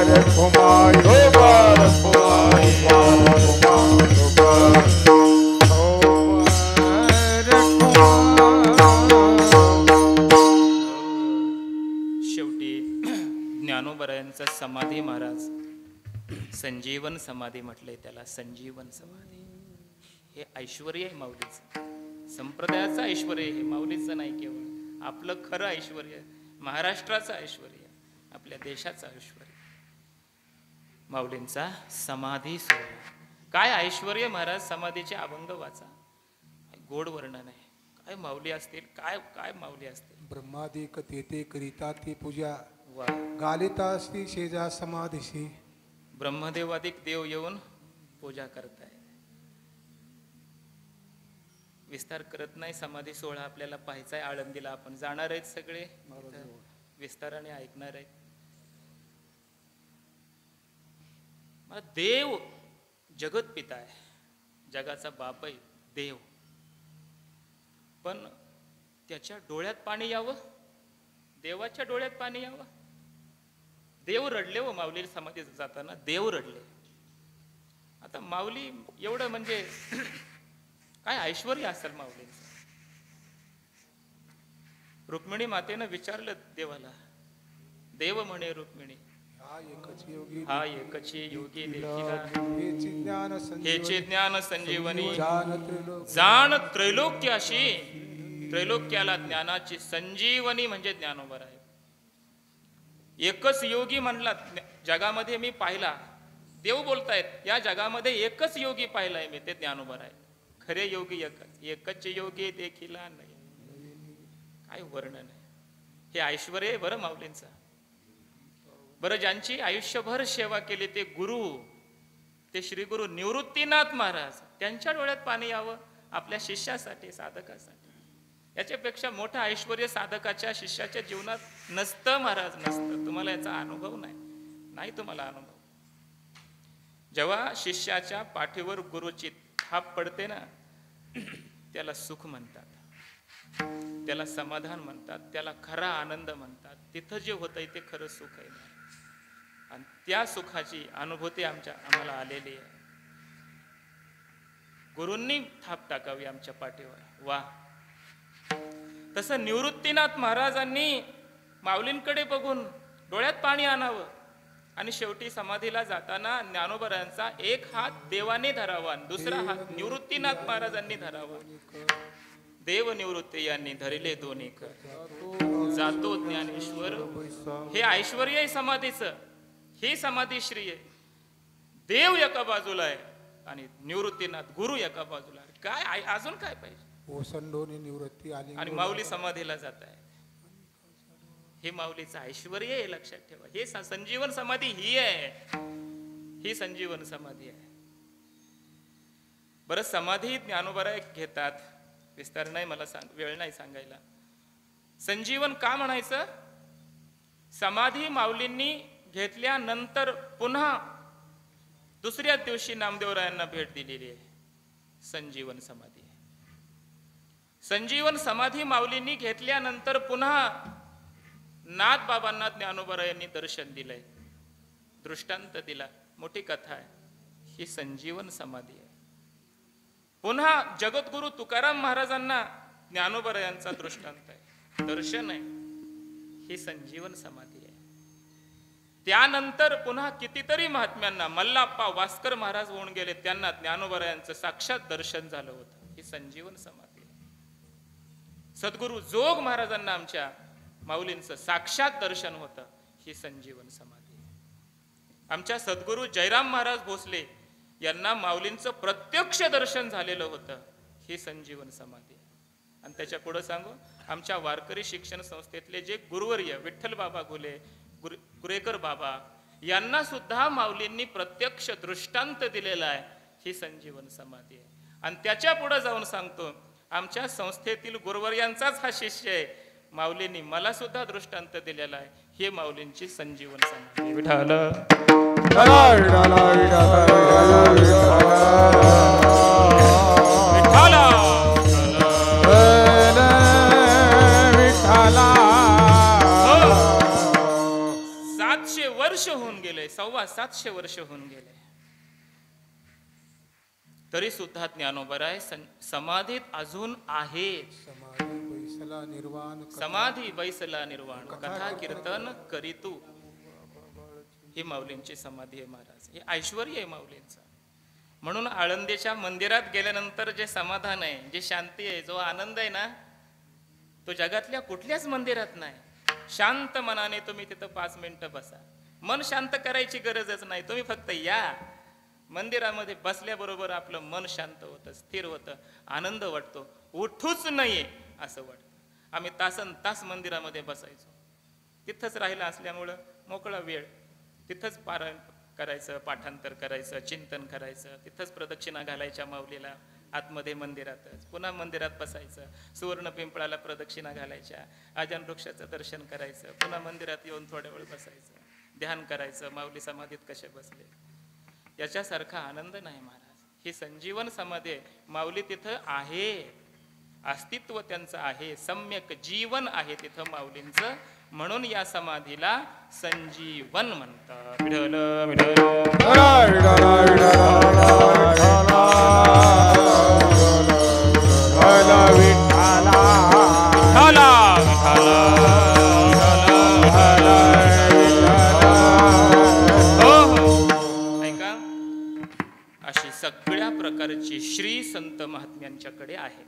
Speaker 5: ठुमाई
Speaker 1: शेवटी ज्ञानोबरायांचा समाधी महाराज संजीवन समाधी म्हटलंय त्याला. संजीवन समाधी हे ऐश्वर आहे माऊलीचं, संप्रदायाचं ऐश्वर हे माऊलीचं नाही, केवळ आपलं खरं ऐश्वर, महाराष्ट्राचं ऐश्वर, आपल्या देशाचं ऐश्वर, माऊलींचा समाधी सोहळा. काय ऐश्वर महाराज, समाधीचे अभंग वाचा, गोड वर्णन आहे. काय माऊली असतील, काय काय माऊली असतील.
Speaker 6: ब्रह्मादिक तेथे करिता ती पूजा,
Speaker 1: वा,
Speaker 6: गालिता श्री शेजा समाधीशी.
Speaker 1: ब्रह्मदेवादिक देव येऊन पूजा करताय. विस्तार करत नाही, समाधी सोहळा आपल्याला पाहायचा आहे. आळंदीला आपण जाणार आहेत सगळे, विस्ताराने ऐकणार आहेत. मला देव जगत पिता आहे, जगाचा बाप आहे देव, पण त्याच्या डोळ्यात पाणी यावं, देवाच्या डोळ्यात पाणी यावं. देव रडले व माऊली समाधीत जाताना देव रडले. आता माऊली एवढं म्हणजे काय ऐश्वर असेल माऊलींचं. रुक्मिणी मातेनं विचारलं देवाला, देव म्हणे रुक्मिणी, हा एकची योगी देखीला हेचे ज्ञान संजीवनी, जाण त्रैलोक्याशी. त्रैलोक्याला ज्ञानाची संजीवनी म्हणजे ज्ञानोबा आहे. एकच योगी म्हणला जगामध्ये मी पाहिला, देव बोलतायत, या जगामध्ये एकच योगी पाहिलाय मी, ते ज्ञानोबा आहे. खरे योगी एकच, एकच योगी देखीला नाही. काय वर्णन आहे, हे ऐश्वर आहे बरं माऊलींचा. बरं, ज्यांची आयुष्यभर सेवा केली ते गुरु, ते श्री गुरु निवृत्तीनाथ महाराज, त्यांच्या डोळ्यात पाणी यावं आपल्या शिष्यासाठी, साधकासाठी. याच्यापेक्षा मोठं ऐश्वर साधकाच्या शिष्याच्या जीवनात नसतं महाराज, नसतं. तुम्हाला याचा अनुभव नाही तुम्हाला अनुभव. जेव्हा शिष्याच्या पाठीवर गुरुची थाप पडते ना, त्याला सुख म्हणतात, त्याला समाधान म्हणतात, त्याला खरा आनंद म्हणतात. तिथं जे होतंय ते खरं सुख आहे, आणि त्या सुखाची अनुभूती आम्हाला आलेली आहे. गुरूंनी थाप टाकावी आमच्या पाठीवर. वा, तसं निवृत्तीनाथ महाराजांनी माऊलींकडे बघून डोळ्यात पाणी आणावं, आणि शेवटी समाधीला जाताना ज्ञानोबरायांचा एक हात देवाने धरावा, दुसरा हात निवृत्तीनाथ महाराजांनी धरावा. देव निवृत्ती यांनी धरिले दोन्ही कर, जातो ज्ञानेश्वर. हे ऐश्वर आहे समाधीचं, ही समाधी श्री आहे. देव एका बाजूला आहे आणि निवृत्तीनाथ गुरु एका बाजूला आहे. काय अजून काय पाहिजे.
Speaker 6: ओसंडोनी निवृत्ती आली
Speaker 1: आणि माऊली समाधीला जात आहे. हे माऊलीचं ऐश्वर आहे, लक्षात ठेवा. हे संजीवन समाधी ही आहे, ही संजीवन समाधी आहे. बरं, समाधी ज्ञानोबा घेतात, विस्तार नाही, मला वेळ नाही सांगायला. संजीवन का म्हणायचं. समाधी माऊलींनी घेतल्यानंतर पुन्हा दुसऱ्या दिवशी नामदेवरायांना भेट दिलेली आहे. संजीवन समाधी. संजीवन समाधी माऊलींनी घेतल्यानंतर पुन्हा नाथ बाबांना ज्ञानोबरायांनी दर्शन दिलंय, दृष्टांत दिला. मोठी कथा आहे ही. संजीवन समाधी आहे. पुन्हा जगद्गुरु तुकाराम महाराजांना ज्ञानोबरायांचा दृष्टांत आहे, दर्शन आहे. ही संजीवन समाधी आहे. त्यानंतर पुन्हा कितीतरी महात्म्यांना, मल्लाप्पा वास्कर महाराज होऊन गेले, त्यांना ज्ञानोबरायांचं साक्षात दर्शन झालं होतं. ही संजीवन समाधी आहे. सद्गुरु जोग महाराजांना आमच्या माऊलींचं साक्षात दर्शन होतं. ही संजीवन समाधी आहे. आमच्या सद्गुरु जयराम महाराज भोसले यांना माऊलींचं प्रत्यक्ष दर्शन झालेलं होतं. ही संजीवन समाधी आहे. आणि त्याच्या पुढे सांगू, आमच्या वारकरी शिक्षण संस्थेतले जे गुरुवर्य विठ्ठल बाबा गुले, गुरेकर बाबा, यांना सुद्धा माऊलींनी प्रत्यक्ष दृष्टांत दिलेला आहे. ही संजीवन समाधी आहे. आणि त्याच्या पुढे जाऊन सांगतो, आमच्या संस्थेतील गुरुवर्यांचाच हा शिष्य आहे, माऊलींनी मला सुद्धा दृष्टांत दिलेला आहे. हे माऊलींची संजीवन समाधी. विठ्ठल वर्ष होऊन गेले गेले, 725 वर्ष होऊन गेले, तरी सुद्धा ज्ञानोबराय समाधीत अजून आहे.
Speaker 6: समाधी बैसला निर्वाण कथा.
Speaker 1: समाधी बैसला निर्वाण कथा कीर्तन करीतू. ही माऊलींची समाधी आहे महाराज. हे ऐश्वर आहे माऊलींचं. म्हणून आळंदीच्या मंदिरात गेल्यानंतर जे समाधान आहे, जे शांती आहे, जो आनंद आहे ना, तो जगातल्या कुठल्याच मंदिरात नाही. शांत मनाने तुम्ही तिथं 5 मिनिटं बसा. मन शांत करायची गरजच नाही. तुम्ही फक्त या मंदिरामध्ये बसल्याबरोबर आपलं मन शांत होतं, स्थिर होतं, आनंद वाटतो. उठूच नाहीये असं वाटतं. आम्ही तासन तास मंदिरामध्ये बसायचो. तिथंच राहिला असल्यामुळं मोकळा वेळ, तिथंच पारायण करायचं, पाठांतर करायचं, चिंतन करायचं, तिथंच प्रदक्षिणा घालायच्या माऊलीला आतमध्ये मंदिरातच. पुन्हा मंदिरात बसायचं, सुवर्ण पिंपळाला प्रदक्षिणा घालायच्या, आजन वृक्षाचं दर्शन करायचं, पुन्हा मंदिरात येऊन थोड्या वेळ बसायचं, ध्यान करायचं. माऊली समाधीत कसे बसले, याच्यासारखा आनंद नाही महाराज. ही संजीवन समाधी आहे. माऊली तिथं आहे, अस्तित्व त्यांचं आहे, सम्यक जीवन आहे तिथं माऊलींचं. म्हणून या समाधीला संजीवन म्हणतात. विठ्ठल ऐका, अशी सगळ्या प्रकारची श्री संत महात्म्यांच्याकडे आहे.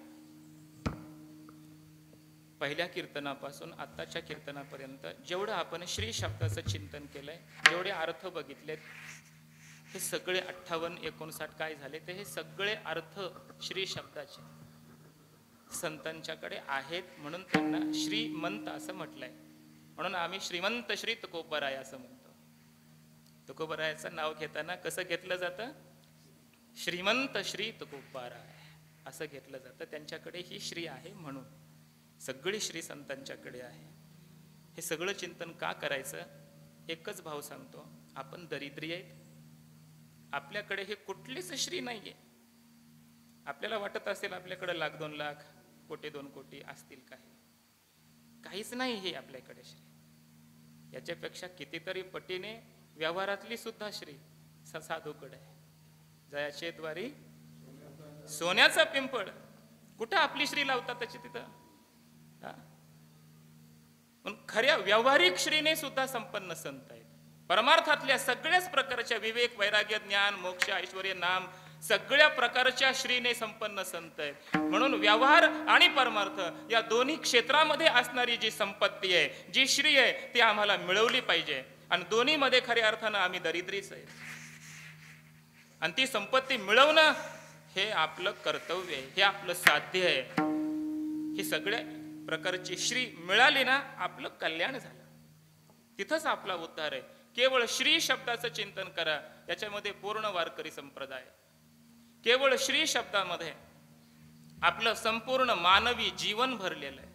Speaker 1: पहिल्या कीर्तनापासून आत्ताच्या कीर्तनापर्यंत जेवढं आपण श्री शब्दाचं चिंतन केलंय, जेवढे अर्थ बघितलेत, हे सगळे 58-59 काय झाले, ते हे सगळे अर्थ श्री शब्दाचे संतांच्याकडे आहेत. म्हणून त्यांना श्रीमंत असं म्हटलंय. म्हणून आम्ही श्रीमंत श्री तुकोबराय असं म्हणतो. तुकोबरायाचं नाव घेताना कसं घेतलं जातं? श्रीमंत श्री तुकोबराय असं घेतलं जातं. त्यांच्याकडे ही श्री आहे म्हणून. सगळी श्री संतांच्याकडे आहे. हे सगळं चिंतन का करायचं? एकच भाव सांगतो, आपण दरिद्री आहेत. आपल्याकडे हे कुठलीच श्री नाहीये. आपल्याला वाटत असेल आपल्याकडे 1,00,000-2 लाख, 1,00,00,000-2 कोटी असतील, काहीच नाही हे आपल्याकडे श्री. याच्यापेक्षा कितीतरी पटीने व्यवहारातली सुद्धा श्री साधूकडे आहे. जयाचे द्वारी सोन्याचा पिंपळ. कुठं आपली श्री लावतात त्याची तिथं. पण खऱ्या व्यावहारिक श्रीने सुद्धा संपन्न संत आहेत. परमार्थातल्या सगळ्याच प्रकारच्या विवेक, वैराग्य, ज्ञान, मोक्ष, ऐश्वर्य, नाम, सगळ्या प्रकारच्या श्रीने संपन्न संत आहेत. म्हणून व्यवहार आणि परमार्थ या दोन्ही क्षेत्रामध्ये असणारी जी संपत्ती आहे, जी श्री आहे, ती आम्हाला मिळवली पाहिजे. आणि दोन्हीमध्ये खऱ्या अर्थानं आम्ही दरिद्रीच आहे. आणि ती संपत्ती मिळवणं हे आपलं कर्तव्य आहे, हे आपलं साध्य आहे. ही सगळ्या प्रकारची श्री मिळाली ना, आपलं कल्याण झालं. तिथंच आपला उद्धार आहे. केवळ श्री शब्दाचं चिंतन करा. याच्यामध्ये पूर्ण वारकरी संप्रदाय. केवळ श्री शब्दामध्ये आपलं संपूर्ण मानवी जीवन भरलेलं आहे.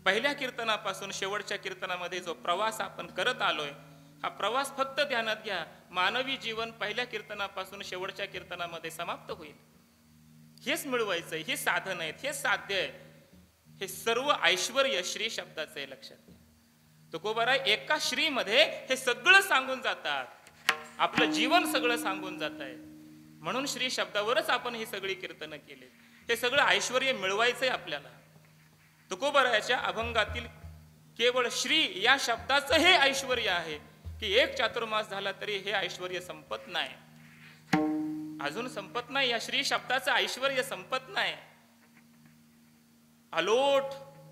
Speaker 1: पहिल्या कीर्तनापासून शेवटच्या कीर्तनामध्ये जो प्रवास आपण करत आलोय, हा प्रवास फक्त ध्यानात घ्या. मानवी जीवन पहिल्या कीर्तनापासून शेवटच्या कीर्तनामध्ये समाप्त होईल. हेच मिळवायचंय, हे साधन आहेत, हे साध्य आहे. हे सर्व ऐश्वर्य श्री शब्दाचं आहे, लक्षात घ्या. तुकोबाराय एका श्रीमध्ये हे सगळं सांगून जातात. आपलं जीवन सगळं सांगून जात आहे. म्हणून श्री शब्दावरच आपण ही सगळी कीर्तनं केली. हे सगळं ऐश्वर्य मिळवायचंय आपल्याला. तुकोबारायाच्या अभंगातील केवळ श्री या शब्दाचं हे ऐश्वर्य आहे की 1 चातुर्मास झाला तरी हे ऐश्वर्य संपत नाही. अजून संपत नाही. या श्री शब्दाचं ऐश्वर्य संपत नाही. अलोट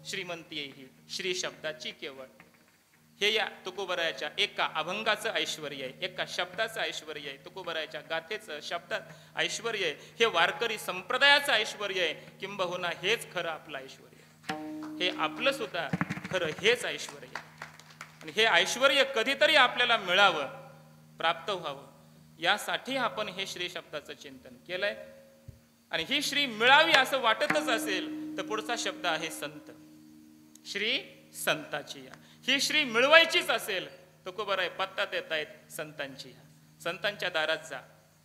Speaker 1: श्रीमंती आहे ही श्री शब्दाची केवळ. हे या तुकोबरायाच्या एका अभंगाचं ऐश्वर्य आहे, एका शब्दाचं ऐश्वर्य आहे, तुकोबरायाच्या गाथेचं शब्दात ऐश्वर्य आहे. हे वारकरी संप्रदायाचं ऐश्वर्य आहे. किंबहुना हेच खरं आपलं ऐश्वर्य. हे आपलं सुद्धा खरं हेच ऐश्वर्य. आणि हे ऐश्वर्य कधीतरी आपल्याला मिळावं, प्राप्त व्हावं, यासाठी आपण हे श्री शब्दाचं चिंतन केलंय. आणि ही श्री मिळावी असं वाटतच असेल तर पुढचा शब्द आहे संत. श्री संताची या. ही श्री मिळवायचीच असेल तुकोबाराय पत्ता देत आहेत संतांची. संतांच्या दारात जा,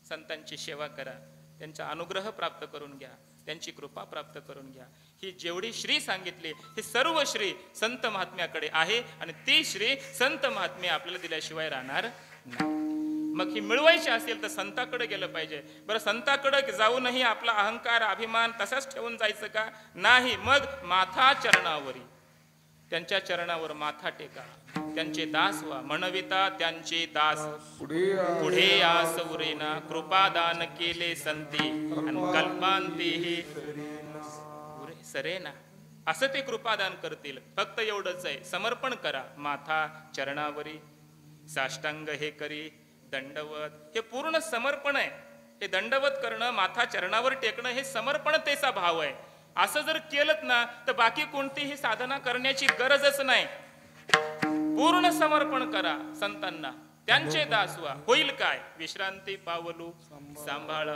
Speaker 1: संतांची सेवा करा, त्यांचा अनुग्रह प्राप्त करून घ्या, त्यांची कृपा प्राप्त करून घ्या. ही जेवढी श्री सांगितली ही सर्व श्री संत महात्म्याकडे आहे. आणि ती श्री संत महात्म्य आपल्याला दिल्याशिवाय राहणार नाही. मग ही मिळवायची असेल तर संताकडे गेलं पाहिजे. बरं, संताकडे जाऊनही आपला अहंकार अभिमान तसाच ठेवून जायचं का? नाही. मग माथा चरणावरी, त्यांच्या चरणावर माथा टेका, त्यांचे दास व्हा. म्हणविता त्यांचे दास पुढे आस उरेना, कृपादान केले संती आणि कल्पांतीही सरेना. असं ते कृपादान करतील. फक्त एवढंच आहे, समर्पण करा. माथा चरणावरी, साष्टांग हे करी, दंडवत, हे पूर्ण समर्पण आहे. हे दंडवत करणं, माथा चरणावर टेकणं, हे समर्पणतेचा भाव आहे. असं जर केलं ना तर बाकी कोणतीही साधना करण्याची गरजच नाही. पूर्ण समर्पण करा संतांना, त्यांचे दास व्हा. होईल काय? विश्रांती पावलू सांभाळा.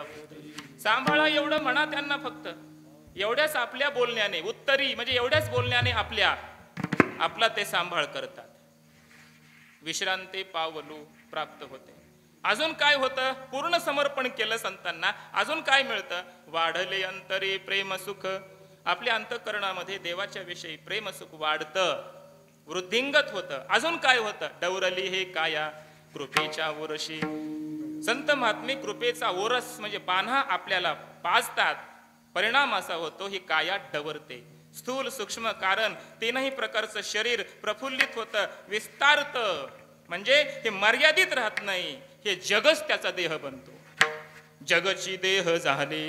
Speaker 1: सांभाळा एवढं म्हणा त्यांना. फक्त एवढ्याच आपल्या बोलण्याने, उत्तरी म्हणजे एवढ्याच बोलण्याने आपला ते सांभाळ करतात. विश्रांती पावलू प्राप्त होते. अजून काय होतं? पूर्ण समर्पण केलं संतांना, अजून काय मिळतं? वाढले अंतरे प्रेम सुख. आपल्या अंतःकरणामध्ये देवाच्या विषयी प्रेम सुख वाढतं, वृद्धिंगत होतं. अजून काय होतं? डवरली हे काया कृपेच्या ओरशी. संत महात्मे कृपेचा ओरस म्हणजे पान्हा आपल्याला पाजतात. परिणाम असा होतो, ही काया डवरते. स्थूल सूक्ष्म कारण तीनही प्रकारचं शरीर प्रफुल्लित होतं, विस्तारतं. म्हणजे हे मर्यादित राहत नाही, हे जगच त्याचा देह बनतो. जगची देह झाले,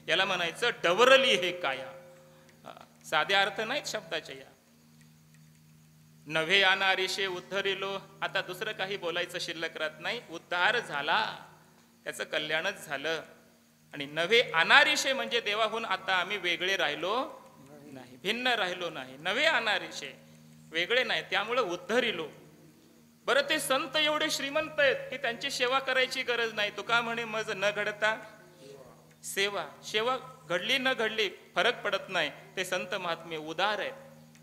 Speaker 1: याला म्हणायचं डवरली हे काया. साधे अर्थ नाहीत शब्दाच्या या. नव्हे अनारिशे उद्धरिलो. आता दुसरं काही बोलायचं शिल्लक राहत नाही. उद्धार झाला, त्याचं कल्याणच झालं. आणि नव्हे अनारिशे म्हणजे देवाहून आता आम्ही वेगळे राहिलो नाही, भिन्न राहिलो नाही. नव्हे अनारिशे, वेगळे नाही, त्यामुळे उद्धरिलो. बरं, ते संत एवढे श्रीमंत आहेत की त्यांची सेवा करायची गरज नाही. तुका म्हणे मज न घडता सेवा. सेवा घडली न घडली फरक पडत नाही. ते संत महात्मे उदार आहेत.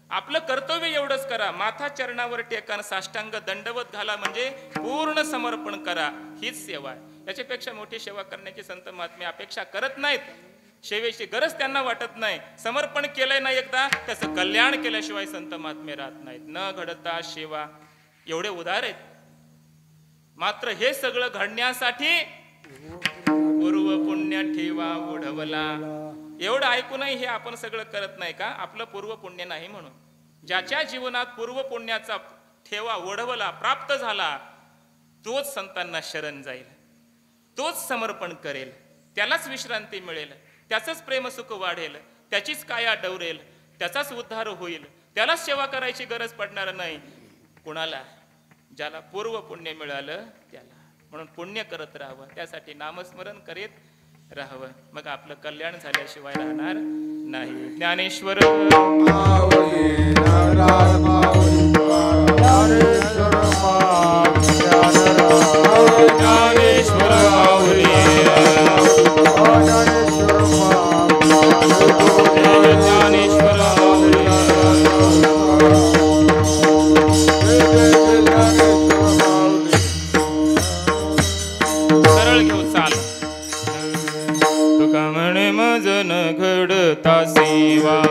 Speaker 1: आपलं कर्तव्य एवढंच करा. माथा चरणावर टेका, साष्टांग दंडवत घाला, म्हणजे पूर्ण समर्पण करा. हीच सेवा आहे. याच्यापेक्षा मोठी सेवा करण्याची संत महात्मे अपेक्षा करत नाहीत. सेवेची गरज त्यांना वाटत नाही. समर्पण केलंय ना एकदा, त्याचं कल्याण केल्याशिवाय संत महात्मे राहत नाहीत. न घडता सेवा, एवढे उदार आहेत. मात्र हे सगळं घडण्यासाठी पूर्व पुण्य ठेवा ओढवला. एवढं ऐकूनही हे आपण सगळं करत नाही का? आपलं पूर्व पुण्य नाही म्हणून. ज्याच्या जीवनात पूर्व पुण्याचा ठेवा ओढवला, प्राप्त झाला, तोच संतांना शरण जाईल, तोच समर्पण करेल, त्यालाच विश्रांती मिळेल, त्याचंच प्रेमसुख वाढेल, त्याचीच काया डवरेल, त्याचाच उद्धार होईल, त्यालाच सेवा करायची गरज पडणार नाही. कुणाला? ज्याला पूर्व पुण्य मिळालं त्याला. म्हणून पुण्य करत राहावं, त्यासाठी नामस्मरण करीत राहावं. मग आपलं कल्याण झाल्याशिवाय राहणार नाही. ज्ञानेश्वर तुका म्हणे मज न घडता सेवा.